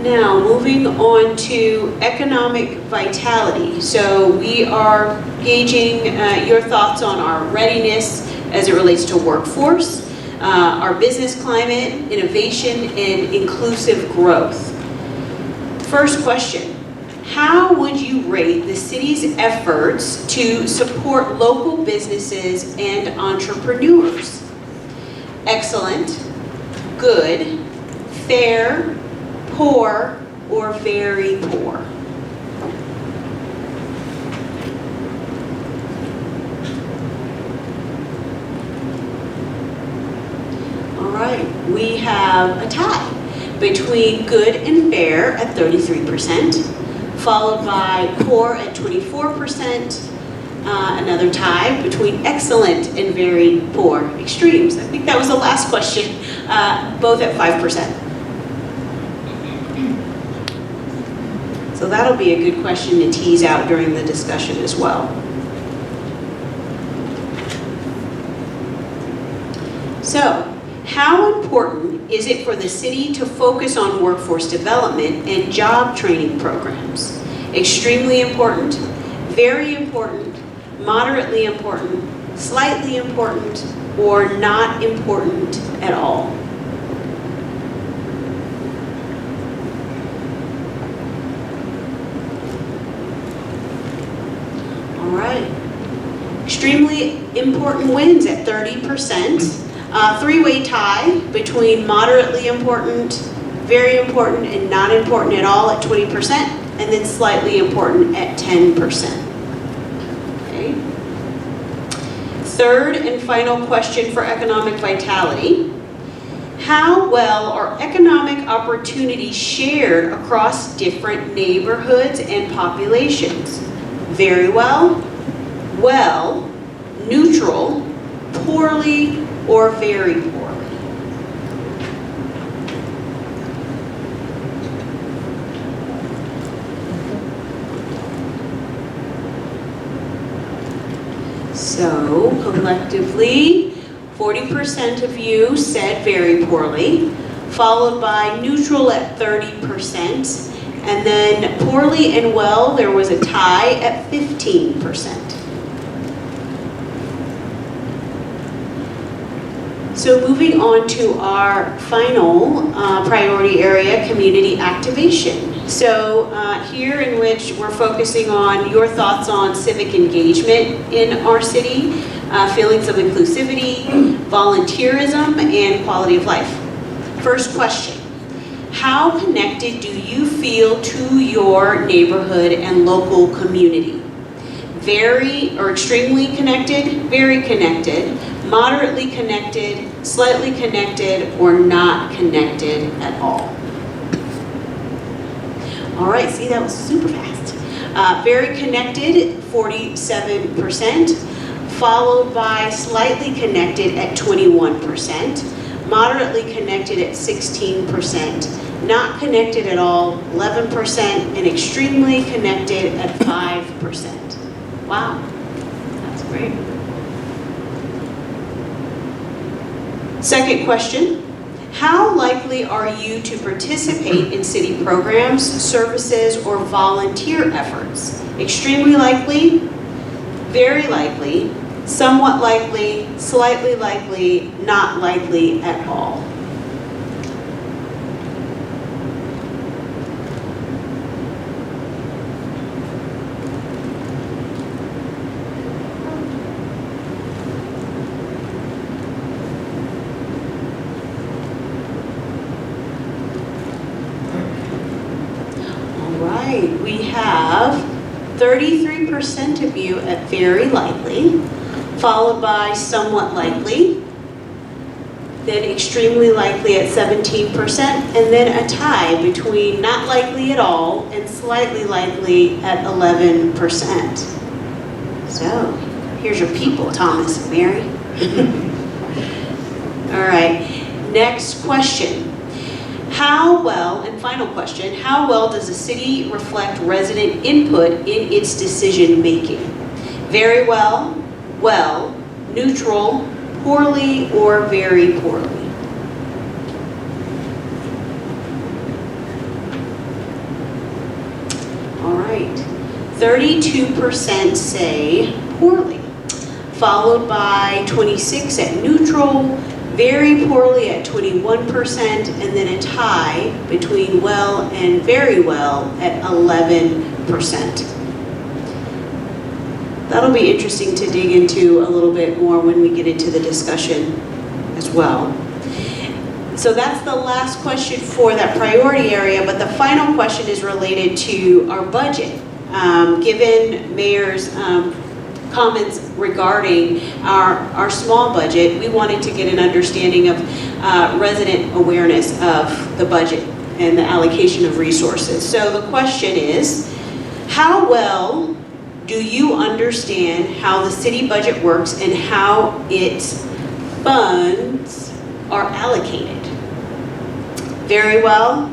Now, moving on to economic vitality. So we are gauging your thoughts on our readiness as it relates to workforce, our business climate, innovation, and inclusive growth. First question: how would you rate the city's efforts to support local businesses and entrepreneurs? Excellent, good, fair, poor, or very poor? All right, we have a tie between good and fair at 33%, followed by poor at 24%, another tie between excellent and very poor, extremes. I think that was the last question, both at 5%. So that'll be a good question to tease out during the discussion as well. So, how important is it for the city to focus on workforce development and job training programs? Extremely important, very important, moderately important, slightly important, or not important at all? All right. Extremely important wins at 30%. Three-way tie between moderately important, very important, and not important at all at 20%, and then slightly important at 10%. Okay. Third and final question for economic vitality: how well are economic opportunities shared across different neighborhoods and populations? Very well, well, neutral, poorly, or very poorly? So, collectively, 40% of you said very poorly, followed by neutral at 30%, and then poorly and well, there was a tie at 15%. So moving on to our final priority area, community activation. So here in which we're focusing on your thoughts on civic engagement in our city, feelings of inclusivity, volunteerism, and quality of life. First question: how connected do you feel to your neighborhood and local community? Very or extremely connected, very connected, moderately connected, slightly connected, or not connected at all? All right, see, that was super fast. Very connected, 47%, followed by slightly connected at 21%, moderately connected at 16%, not connected at all, 11%, and extremely connected at 5%. Wow, that's great. Second question: How likely are you to participate in city programs, services, or volunteer efforts? Extremely likely, very likely, somewhat likely, slightly likely, not likely at all. We have 33% of you at very likely, followed by somewhat likely, then extremely likely at 17%, and then a tie between not likely at all and slightly likely at 11%. So, here's your people, Thomas and Mary. All right, next question. How well, and final question, how well does the city reflect resident input in its decision making? Very well, well, neutral, poorly, or very poorly? All right, 32% say poorly, followed by 26 at neutral, very poorly at 21%, and then a tie between well and very well at 11%. That'll be interesting to dig into a little bit more when we get into the discussion as well. So that's the last question for that priority area, but the final question is related to our budget. Given Mayor's comments regarding our small budget, we wanted to get an understanding of resident awareness of the budget and the allocation of resources. So the question is, how well do you understand how the city budget works and how its funds are allocated? Very well,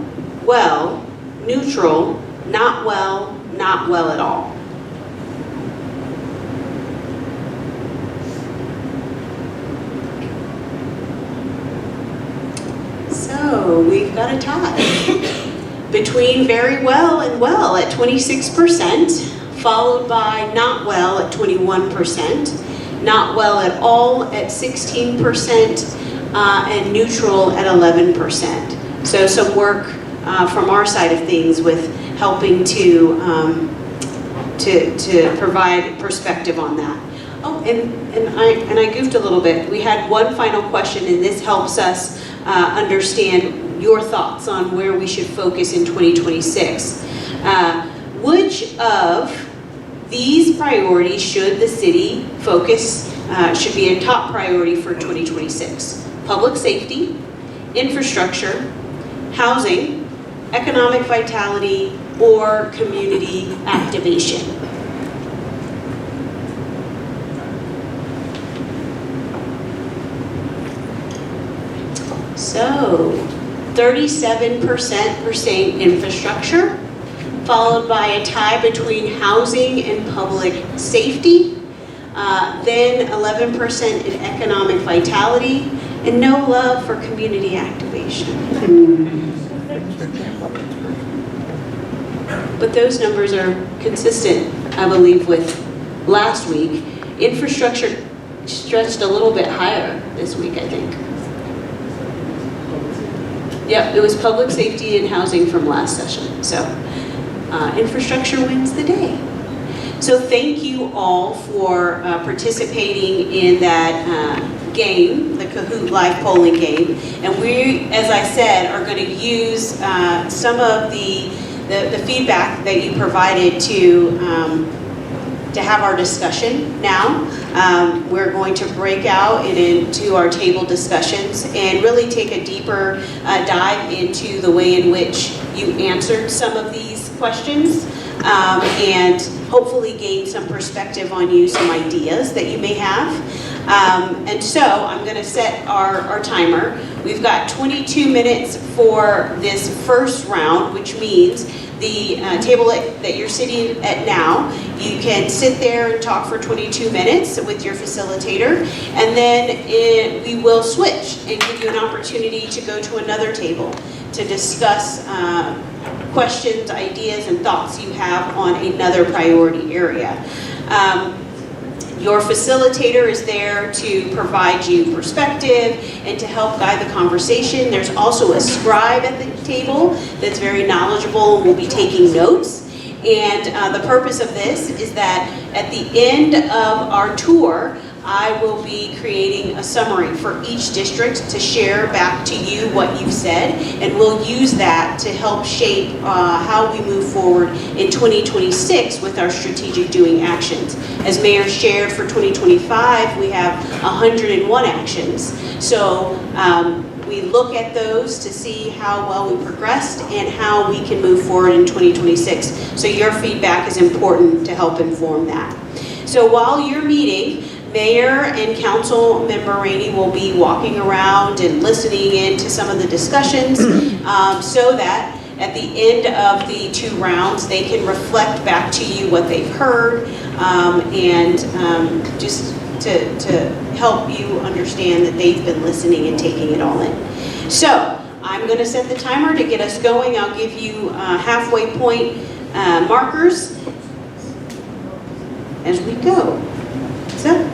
well, neutral, not well at all. So we've got a tie between very well and well at 26%, followed by not well at 21%, not well at all at 16%, and neutral at 11%. So some work from our side of things with helping to provide perspective on that. Oh, and I goofed a little bit. We had one final question, and this helps us understand your thoughts on where we should focus in 2026. Which of these priorities should the city focus, should be a top priority for 2026? Public safety, infrastructure, housing, economic vitality, or community activation? So, 37% are saying infrastructure, followed by a tie between housing and public safety, then 11% in economic vitality, and no love for community activation. But those numbers are consistent, I believe, with last week. Infrastructure stretched a little bit higher this week, I think. Yep, it was public safety and housing from last session. So infrastructure wins the day. So thank you all for participating in that game, the Kahoot live polling game. And we, as I said, are going to use some of the feedback that you provided to have our discussion now. We're going to break out into our table discussions and really take a deeper dive into the way in which you answered some of these questions and hopefully gain some perspective on you, some ideas that you may have. And so I'm going to set our timer. We've got 22 minutes for this first round, which means the table that you're sitting at now, you can sit there and talk for 22 minutes with your facilitator, and then we will switch and give you an opportunity to go to another table to discuss questions, ideas, and thoughts you have on another priority area. Your facilitator is there to provide you perspective and to help guide the conversation. There's also a scribe at the table that's very knowledgeable and will be taking notes. And the purpose of this is that at the end of our tour, I will be creating a summary for each district to share back to you what you've said, and we'll use that to help shape how we move forward in 2026 with our strategic doing actions. As Mayor shared, for 2025, we have 101 actions. So we look at those to see how well we progressed and how we can move forward in 2026. So your feedback is important to help inform that. So while you're meeting, Mayor and Council Member Rainey will be walking around and listening in to some of the discussions so that at the end of the 2 rounds, they can reflect back to you what they've heard and just to help you understand that they've been listening and taking it all in. So I'm going to set the timer to get us going. I'll give you halfway point markers as we go. So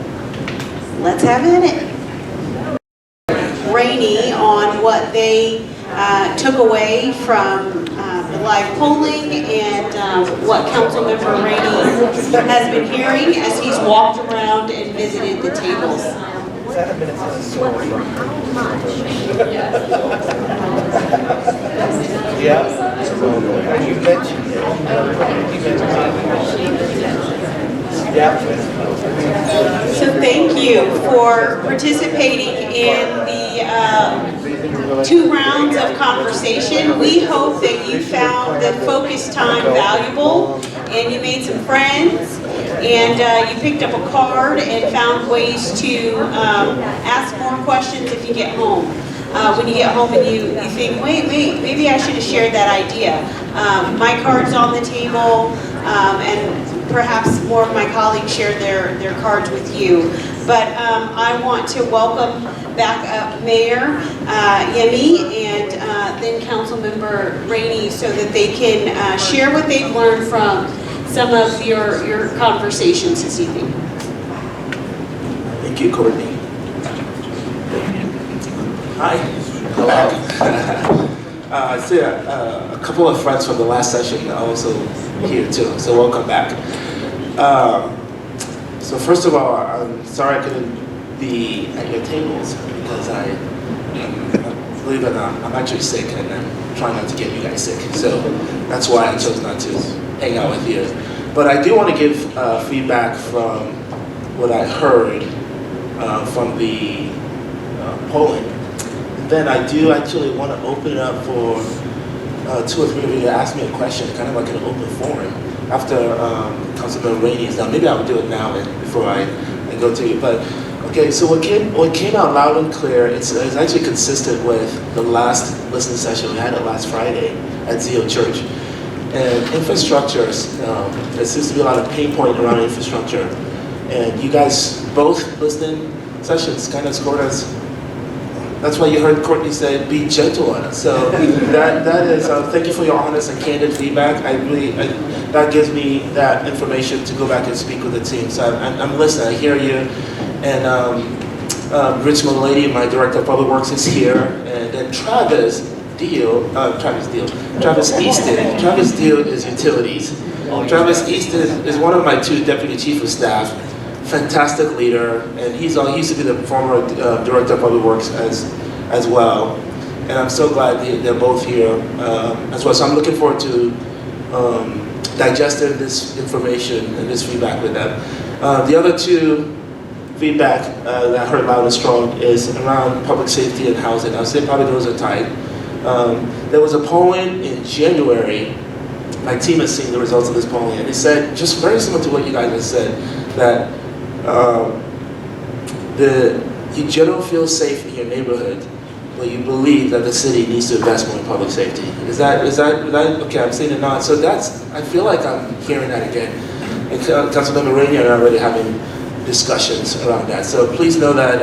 let's have at it. Rainey on what they took away from the live polling and what Councilmember Rainey has been hearing as he's walked around and visited the tables. So thank you for participating in the 2 rounds of conversation. We hope that you found the focus time valuable and you made some friends and you picked up a card and found ways to ask more questions if you get home. When you get home and you think, wait, maybe I should have shared that idea. My card's on the table, and perhaps more of my colleagues shared their cards with you. But I want to welcome back up Mayor Yemi and then Councilmember Rainey so that they can share what they've learned from some of your conversations this evening. Thank you, Courtney. Hi. Hello. I see a couple of friends from the last session are also here too, so welcome back. So first of all, I'm sorry I couldn't be at your tables because believe it or not, I'm actually sick and I'm trying not to get you guys sick. So that's why I chose not to hang out with you. But I do want to give feedback from what I heard from the polling. Then I do actually want to open it up for 2 or 3 of you to ask me a question, kind of like an open forum. After Councilman Rainey is done, maybe I'll do it now before I go to you. But okay, so what came out loud and clear, it's actually consistent with the last listening session we had last Friday at Zio Church. And infrastructure, there seems to be a lot of pain point around infrastructure. And you guys, both listening sessions kind of scored us. That's why you heard Courtney say, be gentle on us. So that is, thank you for your honest and candid feedback. That gives me that information to go back and speak with the team. So I'm listening, I hear you. And Rich Mobolade, my Director of Public Works, is here. And then Travis Easton. Travis Deal is utilities. Travis Easton is one of my 2 Deputy Chief of Staff. Fantastic leader, and he used to be the former Director of Public Works as well. And I'm so glad they're both here as well. So I'm looking forward to digesting this information and this feedback with them. The other 2 feedback that I heard loud and strong is around public safety and housing. I'll say probably those are tied. There was a polling in January my team has seen the results of this polling, and they said, just very similar to what you guys just said, that you generally feel safe in your neighborhood, but you believe that the city needs to invest more in public safety. Is that okay? I'm seeing it not. So I feel like I'm hearing that again. And Councilmember Rainey and I are already having discussions around that. So please know that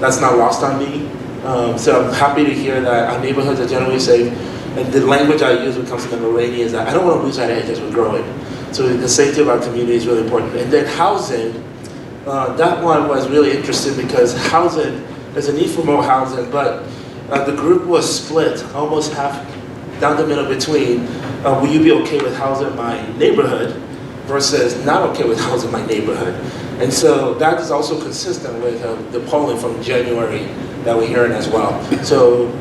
that's not lost on me. So I'm happy to hear that our neighborhoods are generally safe. And the language I use with Councilmember Rainey is that I don't want to lose that edge as we're growing. So the safety of our community is really important. And then housing, that one was really interesting because housing, there's a need for more housing, but the group was split, almost half down the middle between, will you be okay with housing my neighborhood versus not okay with housing my neighborhood. And so that is also consistent with the polling from January that we're hearing as well. So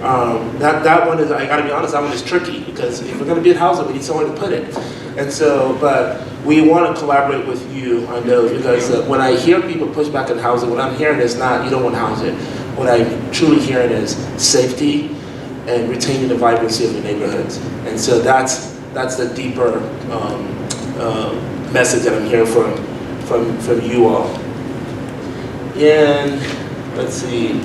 that one is, I gotta be honest, that one is tricky because if we're gonna be in housing, we need somewhere to put it. And so, but we want to collaborate with you on those because when I hear people push back on housing, what I'm hearing is not, you don't want housing. What I'm truly hearing is safety and retaining the vibrancy of your neighborhoods. And so that's the deeper message that I'm hearing from you all. And let's see.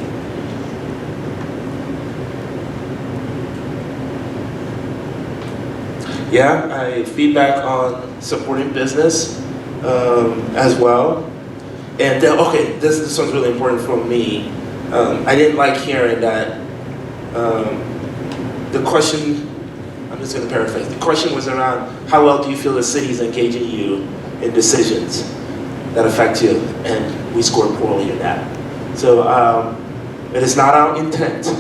Yeah, I feedback on supporting business as well. And okay, this one's really important for me. I didn't like hearing that the question, I'm just going to paraphrase, the question was around how well do you feel the city is engaging you in decisions that affect you, and we scored poorly in that. So it is not our intent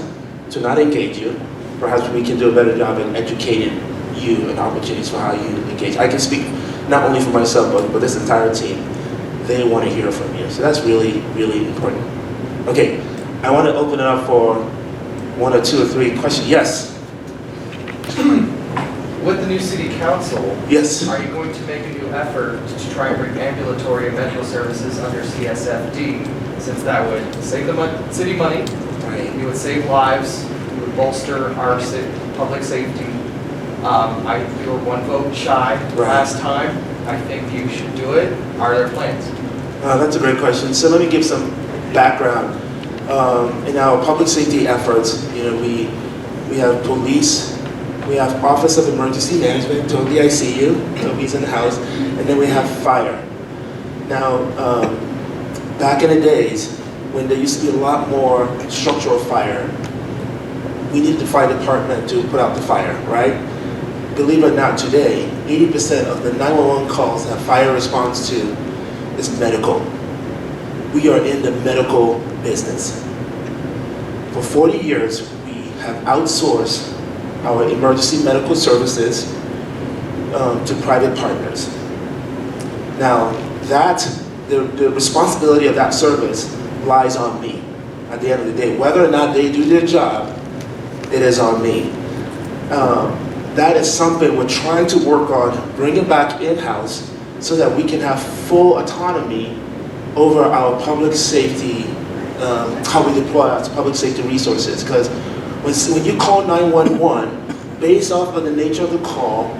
to not engage you. Perhaps we can do a better job in educating you and opportunities for how you engage. I can speak not only for myself, but this entire team. They want to hear from you. So that's really, really important. Okay, I want to open it up for 1 or 2 or 3 questions. Yes? With the new city council, Yes. are you going to make a new effort to try and bring ambulatory and medical services under CSFD, since that would save the city money, Right. it would save lives, it would bolster our public safety. We were 1 vote shy last time. I think you should do it. Are there plans? That's a great question. So let me give some background. In our public safety efforts, we have police, we have Office of Emergency Management, Toby, I see you, Toby's in the house, and then we have fire. Now, back in the days, when there used to be a lot more structural fire, we needed the fire department to put out the fire, right? Believe it or not, today, 80% of the 911 calls that fire responds to is medical. We are in the medical business. For 40 years, we have outsourced our emergency medical services to private partners. Now, the responsibility of that service lies on me. At the end of the day, whether or not they do their job, it is on me. That is something we're trying to work on, bring it back in-house so that we can have full autonomy over our public safety, how we deploy our public safety resources. Because when you call 911, based off of the nature of the call,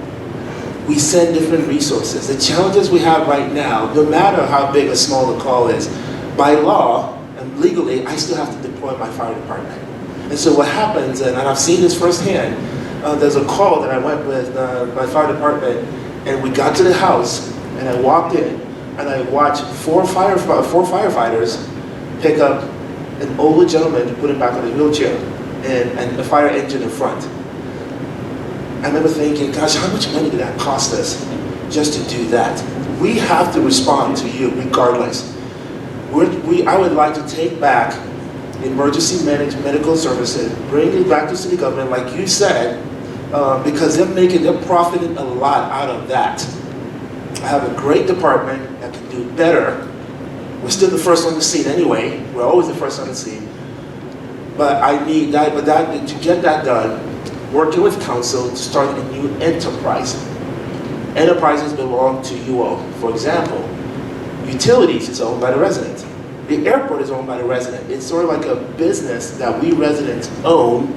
we send different resources. The challenges we have right now, no matter how big or small the call is, by law and legally, I still have to deploy my fire department. And so what happens, and I've seen this firsthand, there's a call that I went with my fire department, and we got to the house, and I walked in, and I watched 4 firefighters pick up an older gentleman to put him back on his wheelchair, and the fire engine in front. I remember thinking, gosh, how much money did that cost us just to do that? We have to respond to you regardless. I would like to take back emergency medical services, bring it back to city government, like you said, because they're profiting a lot out of that. I have a great department that can do better. We're still the first on the scene anyway. We're always the first on the scene. But I need that, to get that done, working with council to start a new enterprise. Enterprises belong to you all. For example, utilities is owned by the resident. The airport is owned by the resident. It's sort of like a business that we residents own,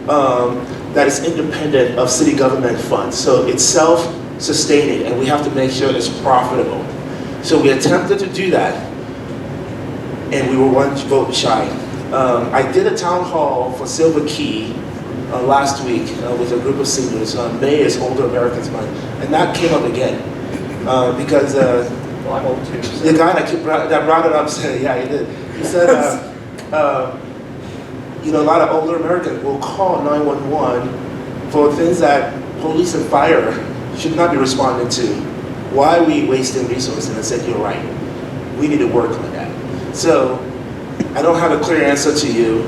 that is independent of city government funds. So it's self-sustaining, and we have to make sure it's profitable. So we attempted to do that, and we were one vote shy. I did a town hall for Silver Key last week with a group of seniors. May is Older Americans Month, and that came up again because Well, I'm old too. the guy that brought it up said, yeah, he did. He said, you know, a lot of older Americans will call 911 for things that police and fire should not be responding to. Why are we wasting resources? And I said, you're right. We need to work on that. So I don't have a clear answer to you,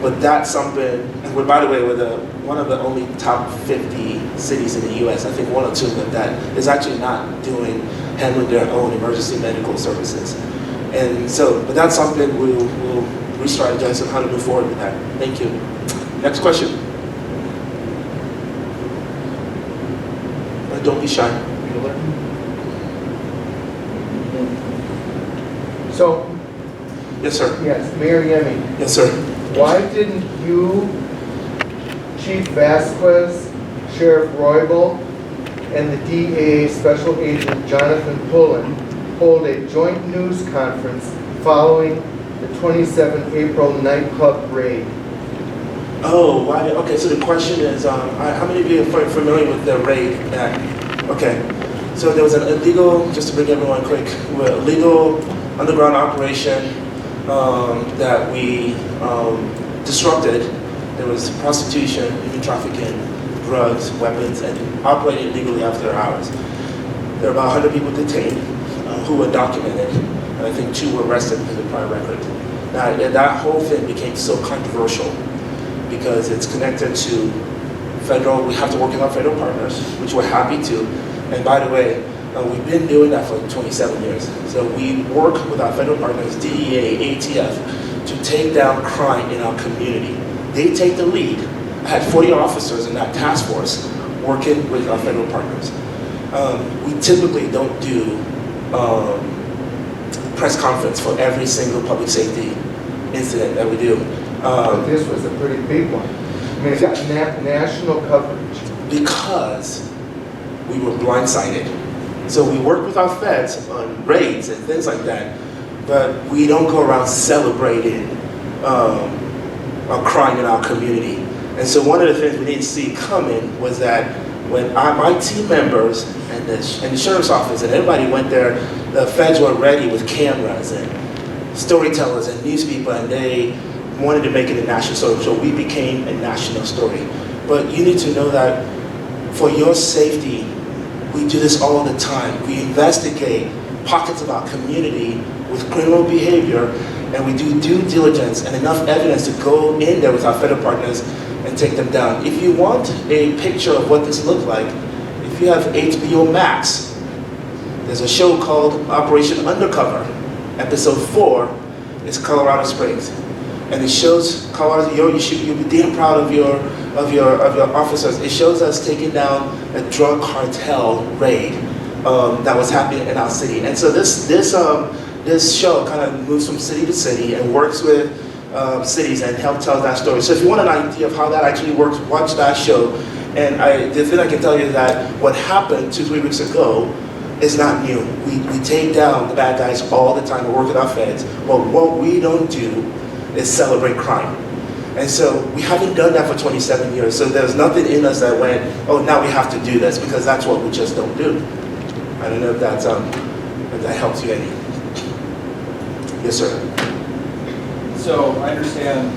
but that's something, and we're, by the way, we're one of the only top 50 cities in the US, I think one or two of that, is actually not handling their own emergency medical services. And so, but that's something we'll re-strategize on how to move forward with that. Thank you. Next question. Don't be shy. So, Yes, sir. yes, Mayor Yemi, Yes, sir. why didn't you, Chief Vasquez, Sheriff Roybal, and the DA Special Agent Jonathan Pullen hold a joint news conference following the 27th April nightclub raid? Oh, why? Okay, so the question is, how many of you are familiar with the raid? Okay, so there was an illegal, just to bring everyone quick, illegal underground operation that we disrupted. There was prostitution, human trafficking, drugs, weapons, and operating illegally after hours. There were about 100 people detained who were documented, and I think 2 were arrested because of prior record. Now, that whole thing became so controversial because it's connected to federal, we have to work with our federal partners, which we're happy to. And by the way, we've been doing that for 27 years. So we work with our federal partners, DEA, ATF, to take down crime in our community. They take the lead. I had 40 officers in that task force working with our federal partners. We typically don't do press conference for every single public safety incident that we do. But this was a pretty big one. I mean, it got national coverage. Because we were blindsided. So we work with our feds on raids and things like that, but we don't go around celebrating a crime in our community. And so one of the things we didn't see coming was that when my team members and the sheriff's office and everybody went there, the feds were ready with cameras and storytellers and news people, and they wanted to make it a national story. So we became a national story. But you need to know that for your safety, we do this all the time. We investigate pockets of our community with criminal behavior, and we do due diligence and enough evidence to go in there with our federal partners and take them down. If you want a picture of what this looked like, if you have HBO Max, there's a show called Operation Undercover. Episode 4 is Colorado Springs. And it shows Colorado, you'll be damn proud of your officers. It shows us taking down a drug cartel raid that was happening in our city. And so this show kind of moves from city to city and works with cities and help tell that story. So if you want an idea of how that actually works, watch that show. And the thing I can tell you is that what happened 2-3 weeks ago is not new. We take down the bad guys all the time. We work with our feds. But what we don't do is celebrate crime. And so we haven't done that for 27 years. So there's nothing in us that went, oh, now we have to do this, because that's what we just don't do. I don't know if that helps you any. Yes, sir. So I understand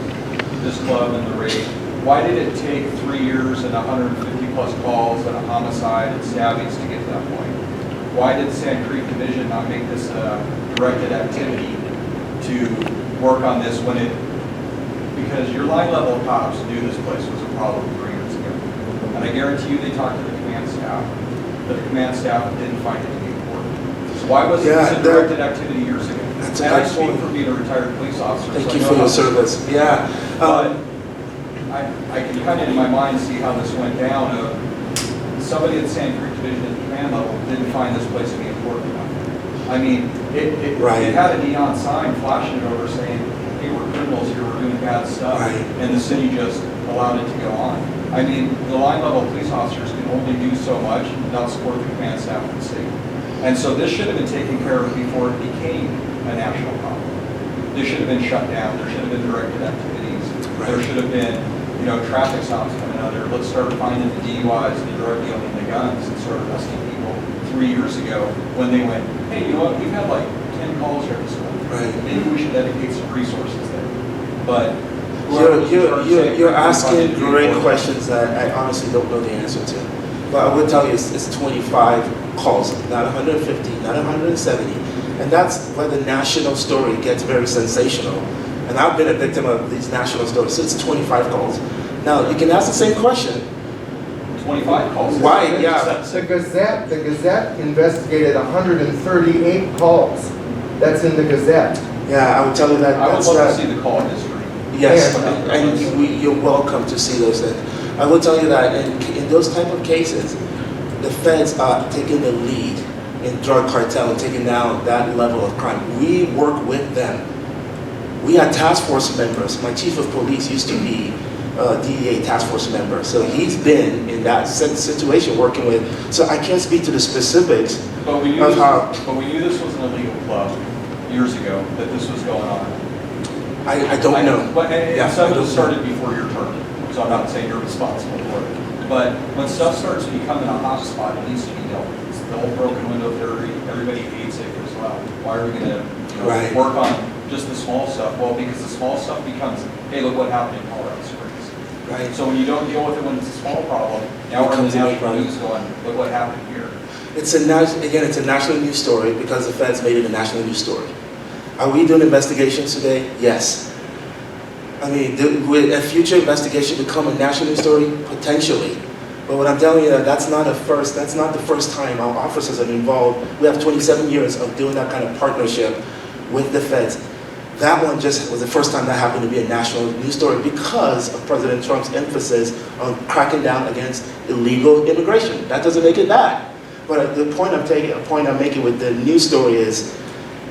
this club and the raid. Why did it take 3 years and 150 plus calls and a homicide and stabbings to get to that point? Why did Sand Creek Division not make this a directed activity to work on this when because your line level cops knew this place was a problem 3 years ago. And I guarantee you they talked to the command staff, but the command staff didn't find it to be important. So why wasn't this a directed activity years ago? That's and a I good speak point. from being a retired police officer. Thank so you I know for your how service. Yeah. But I can kind of in my mind see how this went down. Somebody at Sand Creek Division at the command level didn't find this place to be important enough. I mean, it had a neon sign flashing it over saying, hey, we're criminals here, we're doing bad stuff. Right. And the city just allowed it to go on. I mean, the line level police officers can only do so much without support of the command staff of the city. And so this should have been taken care of before it became a national problem. This should have been shut down. There should have been directed activities. There should have been, you know, traffic stops coming out there. Let's start finding the DUIs, the drug dealing, the guns, and start arresting people 3 years ago when they went, hey, you know what, we've had like 10 calls here this month. Right. Maybe we should dedicate some resources there. But You're asking great questions that I honestly don't know the answer to. But I would tell you it's 25 calls, not 150, not 170. And that's where the national story gets very sensational. And I've been a victim of these national stories. So it's 25 calls. Now, you can ask the same question. 25 calls. Why? Yeah. The Gazette investigated 138 calls. That's in the Gazette. Yeah, I would tell you that. I would That's love that. to see the call history. Yes, Yeah. and you're welcome to see those things. I will tell you that in those type of cases, the feds are taking the lead in drug cartel and taking down that level of crime. We work with them. We are task force members. My chief of police used to be a DEA task force member, so he's been in that situation working with. So I can't speak to the specifics But we knew of how. but we knew this was an illegal club years ago, that this was going on. I don't know. But Yeah, some I of it don't started before your term, so I'm not saying you're responsible for it. But when stuff starts becoming a hot spot, it needs to be dealt with. It's the whole broken window theory. Everybody hates it as well. Why are we going to Right. work on just the small stuff? Well, because the small stuff becomes, hey, look what happened in Colorado Springs. Right. So when you don't deal with it when it's a small problem, now we're in Becomes the a big national problem. news going, look what happened here. It's a national news story because the feds made it a national news story. Are we doing investigations today? Yes. I mean, will a future investigation become a national news story? Potentially. But what I'm telling you, that's not the first time our officers are involved. We have 27 years of doing that kind of partnership with the feds. That one just was the first time that happened to be a national news story because of President Trump's emphasis on cracking down against illegal immigration. That doesn't make it bad. But the point I'm making with the news story is,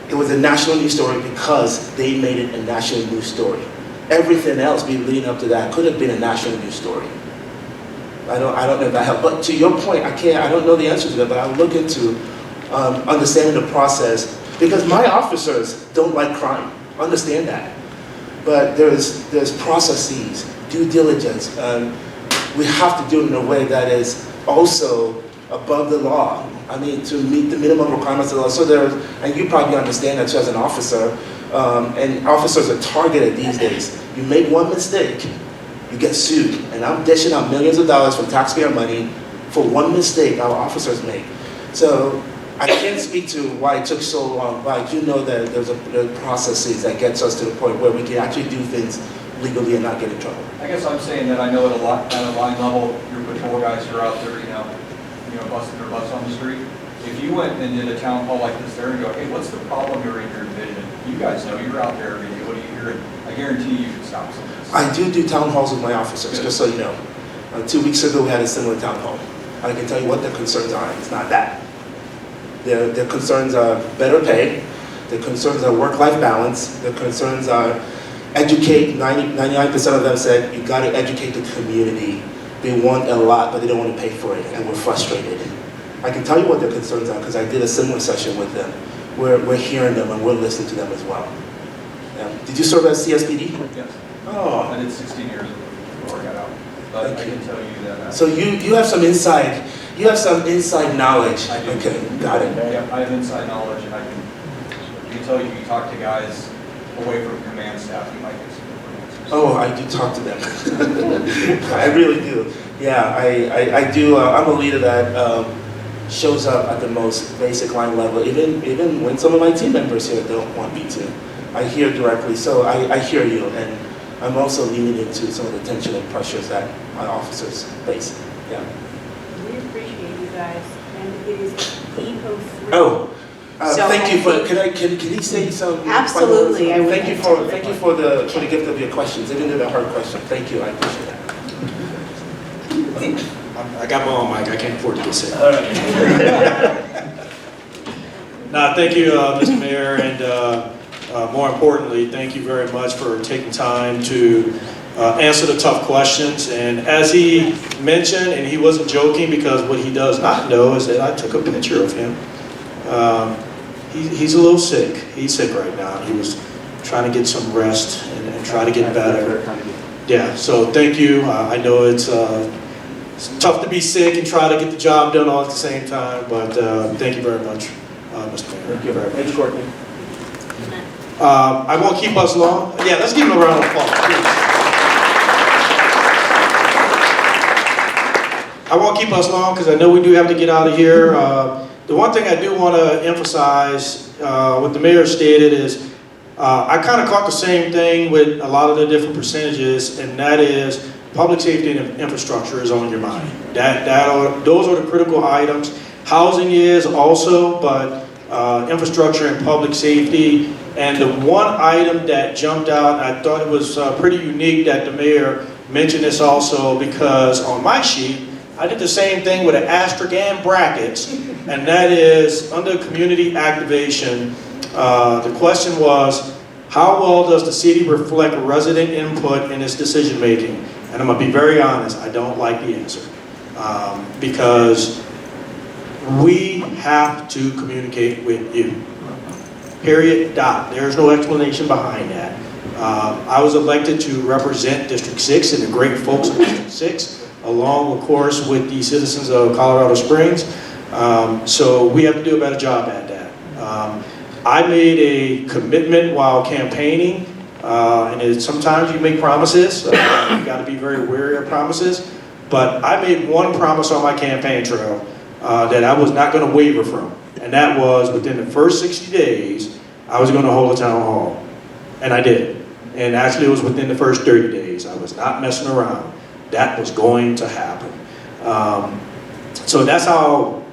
it was a national news story because they made it a national news story. Everything else leading up to that could have been a national news story. I don't know if that helped. But to your point, I don't know the answer to that, but I'll look into understanding the process because my officers don't like crime. Understand that. But there's processes, due diligence. We have to do it in a way that is also above the law. I mean, to meet the minimum requirements of the law. So and you probably understand that too as an officer, and officers are targeted these days. You make one mistake, you get sued. And I'm dishing out millions of dollars from taxpayer money for one mistake our officers make. So I can't speak to why it took so long, but I do know that there's processes that gets us to the point where we can actually do things legally and not get in trouble. I guess I'm saying that I know at a line level, your patrol guys are out there, busting their butts on the street. If you went and did a town hall like this there and go, hey, what's the problem here in your division? You guys know, you're out there every day, what do you hear? I guarantee you can stop some of this. I do town halls with my officers, just so you know. 2 weeks ago, we had a similar town hall. I can tell you what their concerns are. It's not that. Their concerns are better pay. Their concerns are work-life balance. Their concerns are educate. 99% of them said, you got to educate the community. They want a lot, but they don't want to pay for it, and we're frustrated. I can tell you what their concerns are because I did a similar session with them. We're hearing them and we're listening to them as well. Yeah. Did you serve as CSPD? Yes. Oh. I did 16 years before I got out. But I can tell you that. So you have some inside, knowledge. I do. Okay, got it. Yeah, I have inside knowledge, and I can tell you, you talk to guys away from command staff, you might get some different answers. Oh, I do talk to them. I really do. Yeah, I do. I'm a leader that shows up at the most basic line level, even when some of my team members here don't want me to. I hear directly, so I hear you, and I'm also leaning into some of the tension and pressures that my officers face. Yeah. We appreciate you guys, and it is EPO3. Oh, So thank you for. I Can he say some? Absolutely, I would Thank you like to. for the gift of your questions, even though they're hard questions. Thank you, I appreciate that. I got my own mic, I can't afford to get sick. No, thank you, Mr. Mayor, and more importantly, thank you very much for taking time to answer the tough questions. And as he mentioned, and he wasn't joking, because what he does not know is that I took a picture of him. He's a little sick. He's sick right now. He was trying to get some rest and try to get better. Yeah, so thank you. I know it's tough to be sick and try to get the job done all at the same time, but thank you very much, Mr. Mayor. Thank you very much, Courtney. I won't keep us long. Yeah, let's give him a round of applause, please. I won't keep us long because I know we do have to get out of here. The one thing I do want to emphasize, what the mayor stated is, I kind of caught the same thing with a lot of the different percentages, and that is public safety and infrastructure is on your mind. Those are the critical items. Housing is also, but infrastructure and public safety. And the one item that jumped out, I thought it was pretty unique that the mayor mentioned this also, because on my sheet, I did the same thing with an asterisk and brackets, and that is under community activation. The question was, how well does the city reflect resident input in its decision making? And I'm gonna be very honest, I don't like the answer. Because we have to communicate with you. Period, dot. There's no explanation behind that. I was elected to represent District 6 and the great folks of District 6, along, of course, with the citizens of Colorado Springs. So we have to do a better job at that. I made a commitment while campaigning, and sometimes you make promises. You got to be very wary of promises. But I made one promise on my campaign trail that I was not going to waver from, and that was within the first 60 days, I was going to hold a town hall, and I did. And actually, it was within the first 30 days. I was not messing around. That was going to happen. So that's how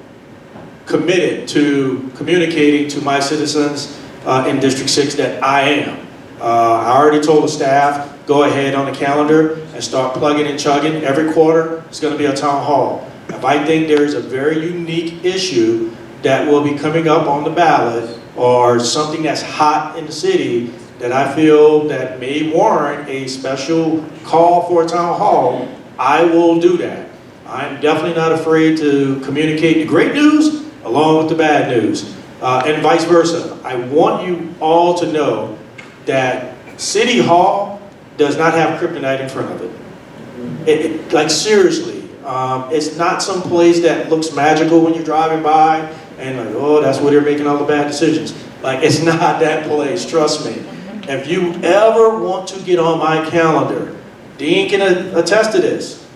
committed to communicating to my citizens in District 6 that I am. I already told the staff, go ahead on the calendar and start plugging and chugging. Every quarter, it's going to be a town hall. If I think there is a very unique issue that will be coming up on the ballot, or something that's hot in the city that I feel that may warrant a special call for a town hall, I will do that. I'm definitely not afraid to communicate the great news along with the bad news, and vice versa. I want you all to know that City Hall does not have kryptonite in front of it. Like seriously, it's not some place that looks magical when you're driving by and like, oh, that's where they're making all the bad decisions. Like, it's not that place, trust me. If you ever want to get on my calendar, Dean can attest to this.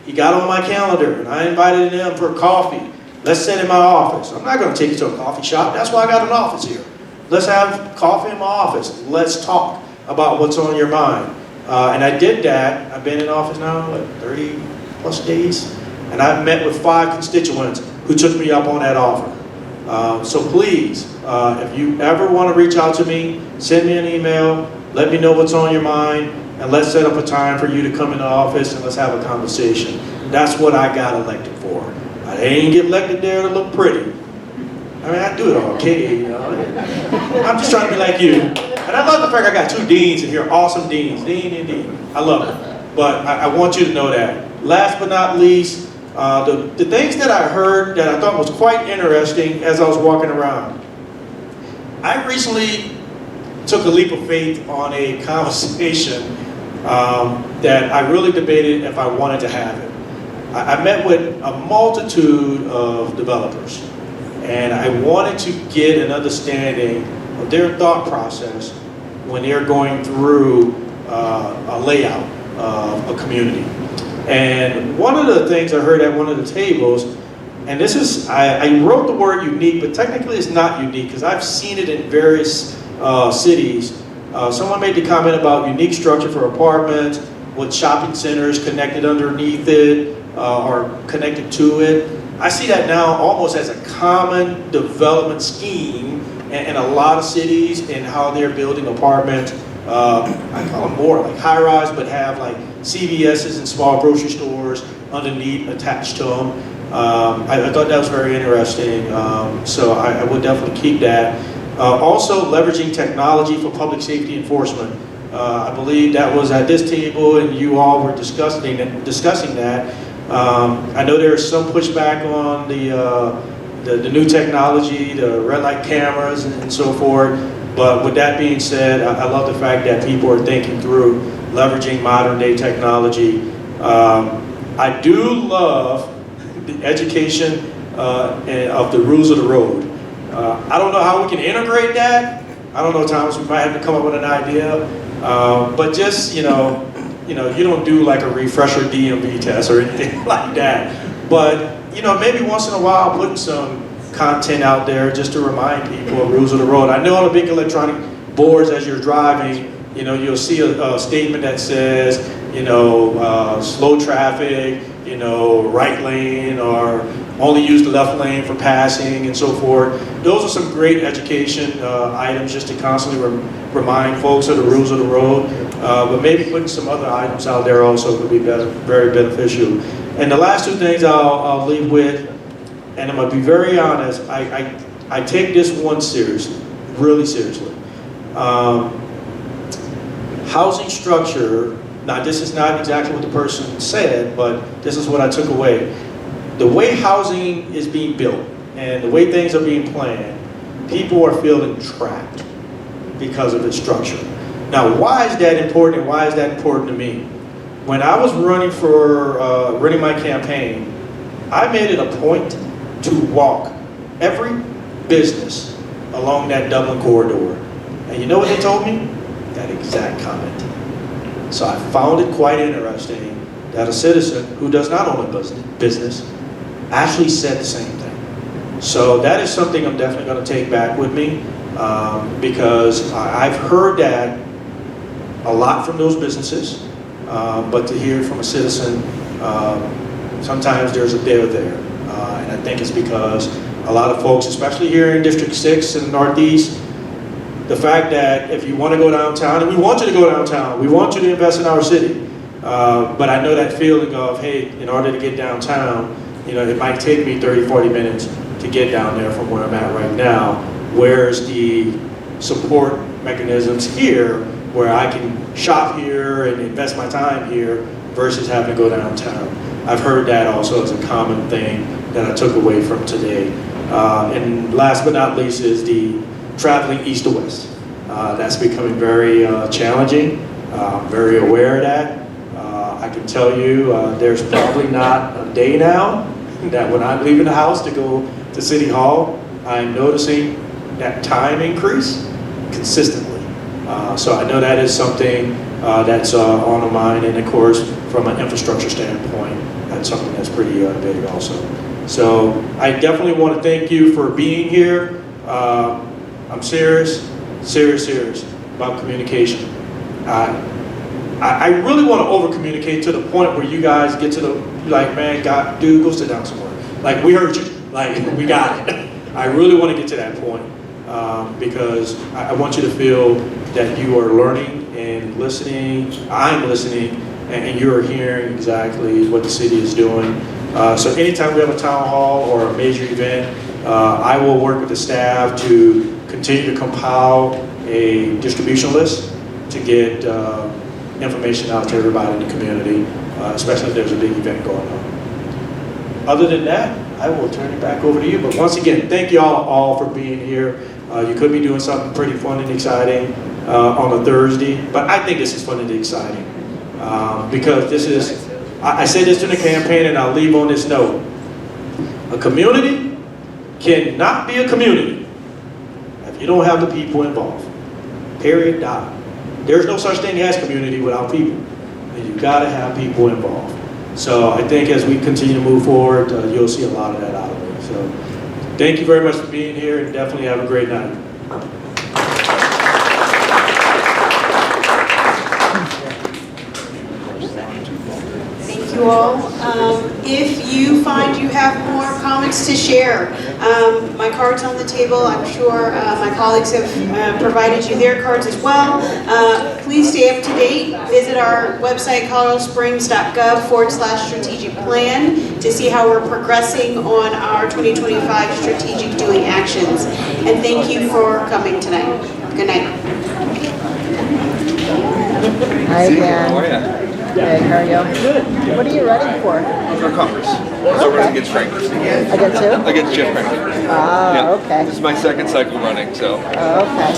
He got on my calendar and I invited him for coffee. Let's sit in my office. I'm not going to take you to a coffee shop. That's why I got an office here. Let's have coffee in my office. Let's talk about what's on your mind. And I did that. I've been in office now, like 30 plus days. And I've met with 5 constituents who took me up on that offer. So please, if you ever want to reach out to me, send me an email, let me know what's on your mind, and let's set up a time for you to come in the office and let's have a conversation. That's what I got elected for. I didn't get elected there to look pretty. I mean, I do it all okay, you know. I'm just trying to be like you. And I love the fact I got 2 deans in here, awesome deans, dean and dean. I love it. But I want you to know that. Last but not least, the things that I heard that I thought was quite interesting as I was walking around. I recently took a leap of faith on a conversation that I really debated if I wanted to have it. I met with a multitude of developers, and I wanted to get an understanding of their thought process when they're going through a layout of a community. And one of the things I heard at one of the tables, and this is, I wrote the word unique, but technically it's not unique because I've seen it in various cities. Someone made the comment about unique structure for apartments with shopping centers connected underneath it or connected to it. I see that now almost as a common development scheme in a lot of cities and how they're building apartments. I call them more like high-rise, but have like CVS's and small grocery stores underneath attached to them. I thought that was very interesting, so I would definitely keep that. Also, leveraging technology for public safety enforcement. I believe that was at this table and you all were discussing that. I know there's some pushback on the new technology, the red light cameras and so forth. But with that being said, I love the fact that people are thinking through leveraging modern day technology. I do love the education of the rules of the road. I don't know how we can integrate that. I don't know, Thomas, we might have to come up with an idea. But just, you don't do like a refresher DMV test or anything like that. But, maybe once in a while putting some content out there just to remind people of rules of the road. I know on the big electronic boards as you're driving, you'll see a statement that says, slow traffic, right lane, or only use the left lane for passing and so forth. Those are some great education items just to constantly remind folks of the rules of the road. But maybe putting some other items out there also would be very beneficial. And the last two things I'll leave with, and I'm going to be very honest, I take this one seriously, really seriously. Housing structure, now this is not exactly what the person said, but this is what I took away. The way housing is being built and the way things are being planned, people are feeling trapped because of its structure. Now, why is that important and why is that important to me? When I was running my campaign, I made it a point to walk every business along that Dublin corridor. And you know what they told me? That exact comment. So I found it quite interesting that a citizen who does not own a business actually said the same thing. So that is something I'm definitely going to take back with me because I've heard that a lot from those businesses, but to hear it from a citizen, sometimes there's a there there. And I think it's because a lot of folks, especially here in District 6 in the Northeast, the fact that if you want to go downtown, and we want you to go downtown, we want you to invest in our city, but I know that feeling of, hey, in order to get downtown, it might take me 30, 40 minutes to get down there from where I'm at right now. Where's the support mechanisms here where I can shop here and invest my time here versus having to go downtown? I've heard that also as a common thing that I took away from today. And last but not least is the traveling east to west. That's becoming very challenging. I'm very aware of that. I can tell you there's probably not a day now that when I'm leaving the house to go to City Hall, I'm noticing that time increase consistently. So I know that is something that's on the mind, and of course, from an infrastructure standpoint, that's something that's pretty big also. So I definitely want to thank you for being here. I'm serious about communication. I really want to over-communicate to the point where you guys get to the, like, man, God, dude, go sit down somewhere. Like, we heard you. Like, we got it. I really want to get to that point because I want you to feel that you are learning and listening. I'm listening, and you're hearing exactly what the city is doing. So anytime we have a town hall or a major event, I will work with the staff to continue to compile a distribution list to get information out to everybody in the community, especially if there's a big event going on. Other than that, I will turn it back over to you. But once again, thank you all for being here. You could be doing something pretty fun and exciting on a Thursday, but I think this is fun and exciting because this is, I say this in the campaign and I'll leave on this note. A community cannot be a community if you don't have the people involved. Period. Dot. There's no such thing as community without people. And you gotta have people involved. So I think as we continue to move forward, you'll see a lot of that out of it. So thank you very much for being here and definitely have a great night. Thank you all. If you find you have more comments to share, my card's on the table. I'm sure my colleagues have provided you their cards as well. Please stay up to date. Visit our website, coloradosprings.gov/strategic plan to see how we're progressing on our 2025 strategic doing actions. And thank you for coming tonight. Good night. Hi again. How are you? Good, how are you? What are you running for? For Congress. So we're against Franklin. Against who? Against Jeff Franklin. Ah, Yeah. okay. This is my second cycle running, so. Okay.